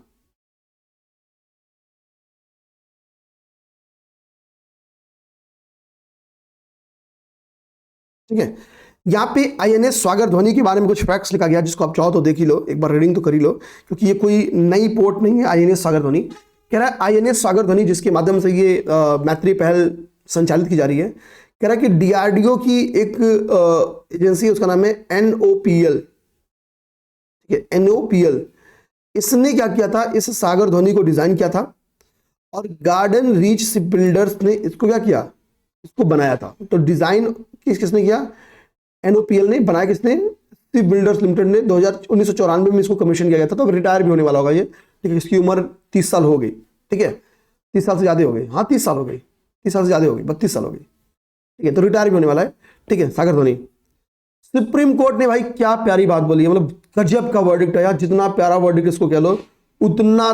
ठीक है, यहाँ पे INS सागर ध्वनि के बारे में कुछ फैक्ट्स लिखा गया, जिसको आप चाहो तो देख ही लो, एक बार रीडिंग तो कर ही लो, क्योंकि ये कोई नई पोर्ट नहीं है। INS सागर ध्वनि कह रहा है, INS सागर ध्वनि जिसके माध्यम से ये मैत्री पहल संचालित की जा रही है, कह रहा है कि DRDO की एक एजेंसी है, उसका नाम है NOPL। ठीक है, NOPL, इसने क्या किया था, इस सागर ध्वनि को डिजाइन किया था, और गार्डन रीच शिप बिल्डर्स ने इसको क्या किया, इसको बनाया था। तो डिजाइन किसने किया, NOPL ने, बनाया किसने, शिप बिल्डर्स लिमिटेड ने। 1994 में इसको कमीशन किया गया था, तो अब रिटायर भी होने वाला होगा ये। ठीक है, इसकी उम्र 30 साल हो गई। ठीक है, 30 साल से ज्यादा हो गई, हाँ 30 साल हो गई, 30 साल से ज्यादा हो गई, 32 साल हो गई। ठीक है, तो रिटायर भी होने वाला है। ठीक है, सागर ध्वनि। सुप्रीम कोर्ट ने भाई क्या प्यारी बात बोली है, मतलब गजब का वर्डिक्ट है यार, जितना प्यारा वर्डिक्ट इसको कह लो उतना,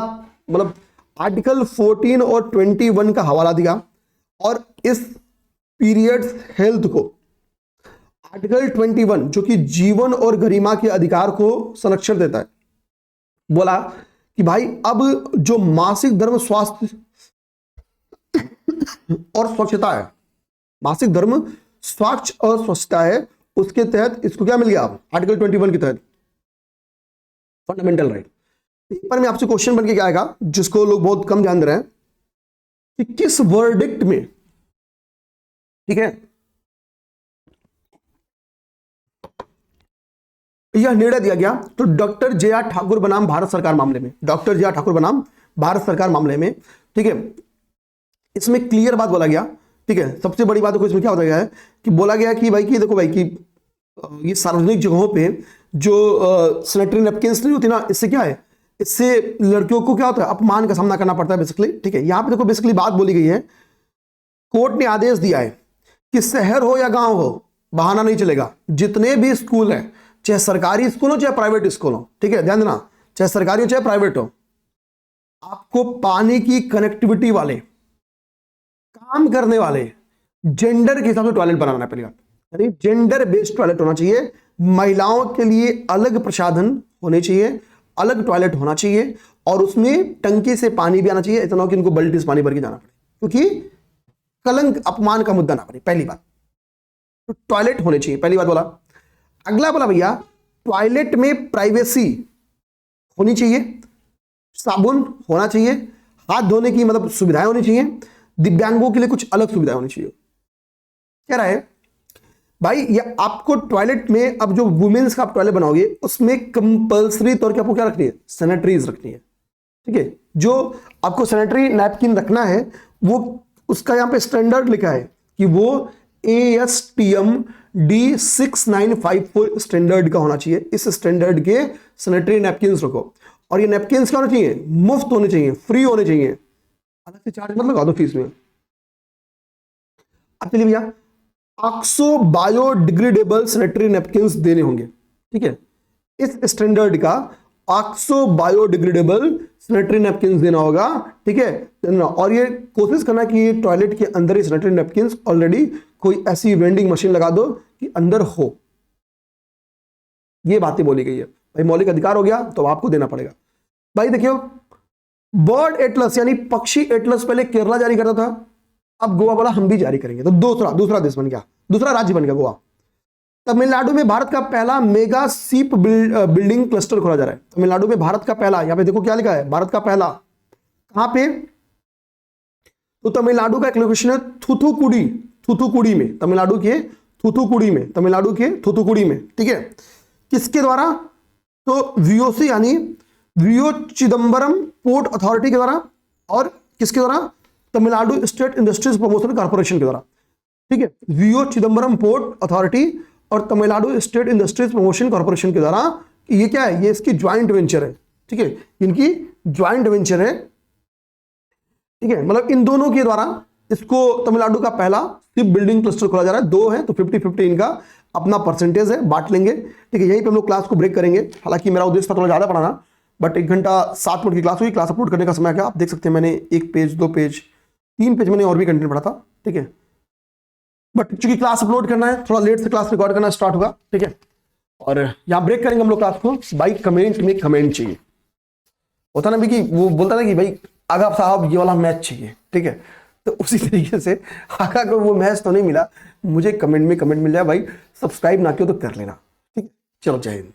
मतलब आर्टिकल 14 और 21 का हवाला दिया, और इस पीरियड्स हेल्थ को आर्टिकल 21 जो कि जीवन और गरिमा के अधिकार को संरक्षण देता है, बोला कि भाई अब जो मासिक धर्म स्वास्थ्य और स्वच्छता है, मासिक धर्म स्वास्थ्य और स्वच्छता है, उसके तहत इसको क्या मिल गया, आर्टिकल 21 के तहत फंडामेंटल राइट। पेपर में आपसे क्वेश्चन बन के क्या आएगा, जिसको लोग बहुत कम ध्यान दे रहे हैं, कि किस वर्डिक्ट में, ठीक है, यह निर्णय दिया गया। तो डॉक्टर जे.आर. ठाकुर बनाम भारत सरकार मामले में, डॉक्टर जे.आर. ठाकुर बनाम भारत सरकार मामले में, ठीक है, इसमें क्लियर बात बोला गया, ठीक है। सबसे बड़ी बात को इसमें क्या बताया गया है कि बोला गया कि भाई कि देखो भाई कि ये सार्वजनिक जगहों पे जो सैनिटरी नैपकिन्स नहीं होती ना, इससे क्या है, इससे लड़कियों को क्या होता है, अपमान का सामना करना पड़ता है बेसिकली, ठीक है। यहां पे देखो बेसिकली बात बोली गई है, कोर्ट ने आदेश दिया है कि शहर हो या गांव हो, बहाना नहीं चलेगा। जितने भी स्कूल हैं, चाहे सरकारी स्कूल हो चाहे प्राइवेट स्कूल हो, ठीक है, ध्यान देना, चाहे सरकारी हो चाहे प्राइवेट हो, आपको पानी की कनेक्टिविटी वाले, काम करने वाले, जेंडर के हिसाब से टॉयलेट बनाना पड़ेगा, यानी जेंडर बेस्ड टॉयलेट होना चाहिए। महिलाओं के लिए अलग प्रसाधन होने चाहिए, अलग टॉयलेट होना चाहिए, और उसमें टंकी से पानी भी आना चाहिए, इतना हो कि इनको बाल्टी से पानी भर के जाना पड़े, क्योंकि कलंक अपमान का मुद्दा ना बने। पहली बात तो टॉयलेट होने चाहिए, पहली बात बोला। अगला बोला भैया टॉयलेट में प्राइवेसी होनी चाहिए, साबुन होना चाहिए, हाथ धोने की मतलब सुविधाएं होनी चाहिए, दिव्यांगों के लिए कुछ अलग सुविधाएं होनी चाहिए। कह रहा है भाई ये आपको टॉयलेट में, अब जो वुमेन्स का आप टॉयलेट बनाओगे उसमें कंपलसरी तौर पे आपको क्या रखनी है, सैनिटरीज रखनी है, ठीक है। जो आपको सैनिटरी नैपकिन रखना है वो उसका यहां पे स्टैंडर्ड लिखा है कि वो ASTM D6954 स्टैंडर्ड का होना चाहिए। इस स्टैंडर्ड के सैनिटरी नैपकिन रखो, और ये नैपकिन क्या होने चाहिए, मुफ्त होने चाहिए, फ्री होने चाहिए, अलग से चार्ज मत लगा दो फीस में। अब चलिए भैया ऑक्सो बायोडिग्रेडेबल सैनिटरी नैपकिन देने होंगे, ठीक है। इस स्टैंडर्ड का ऑक्सो बायोडिग्रेडेबल सैनिटरी नैपकिन देना होगा, ठीक है। और ये कोशिश करना कि ये टॉयलेट के अंदर ही सैनिटरी नैपकिन ऑलरेडी कोई ऐसी वेंडिंग मशीन लगा दो कि अंदर हो। ये बातें बोली गई है भाई, मौलिक अधिकार हो गया तो आपको देना पड़ेगा। भाई देखियो बर्ड एटलस यानी पक्षी एटलस पहले केरला जारी करता था, अब गोवा बोला हम भी जारी करेंगे, तो दूसरा देश बन गया, दूसरा राज्य बन गया गोवा। तमिलनाडु में भारत का पहला मेगा सीप बिल्डिंग क्लस्टर खोला जा रहा है। तमिलनाडु में भारत का पहला, यहां पे देखो क्या लिखा है, भारत का पहला, कहां पे, तो तमिलनाडु का एक लोकेशन है थूथुकुडी में, तमिलनाडु के थूथुकुडी में, ठीक है। किसके द्वारा, तो VOC यानी वियो चिदम्बरम पोर्ट अथॉरिटी के द्वारा, और किसके द्वारा, Tamil Nadu state industries promotion corporation के द्वारा, ठीक है। वियो चिदम्बरम पोर्ट अथॉरिटी और Tamil Nadu state industries promotion corporation के द्वारा, ये क्या है, ये इसकी ज्वाइंट वेंचर है, ठीक है, इनकी ज्वाइंट वेंचर है, ठीक है। मतलब इन दोनों के द्वारा इसको तमिलनाडु का पहला शिप बिल्डिंग क्लस्टर खोला जा रहा है। 2 है तो 50-50 इनका अपना परसेंटेज है, बांट लेंगे, ठीक है। यहीं पे हम लोग क्लास को ब्रेक करेंगे। हालांकि मेरा उद्देश्य था थोड़ा ज्यादा पढ़ाना, बट 1 घंटा 7 मिनट की क्लास हुई। क्लास अपलोड करने का समय क्या आप देख सकते हैं, मैंने 1 पेज 2 पेज 3 पेज मैंने और भी कंटेंट पढ़ा था, ठीक है। बट चूंकि क्लास अपलोड करना है, थोड़ा लेट से क्लास रिकॉर्ड करना स्टार्ट होगा, ठीक है। और यहाँ ब्रेक करेंगे हम लोग क्लास को। भाई कमेंट में कमेंट चाहिए, होता ना भी कि वो बोलता ना कि भाई आगा साहब ये वाला मैच चाहिए, ठीक है। तो उसी तरीके से आगा को वो मैच तो नहीं मिला, मुझे कमेंट में कमेंट मिल जाए भाई। सब्सक्राइब ना किया तो कर लेना, ठीक है। चलो जय हिंद।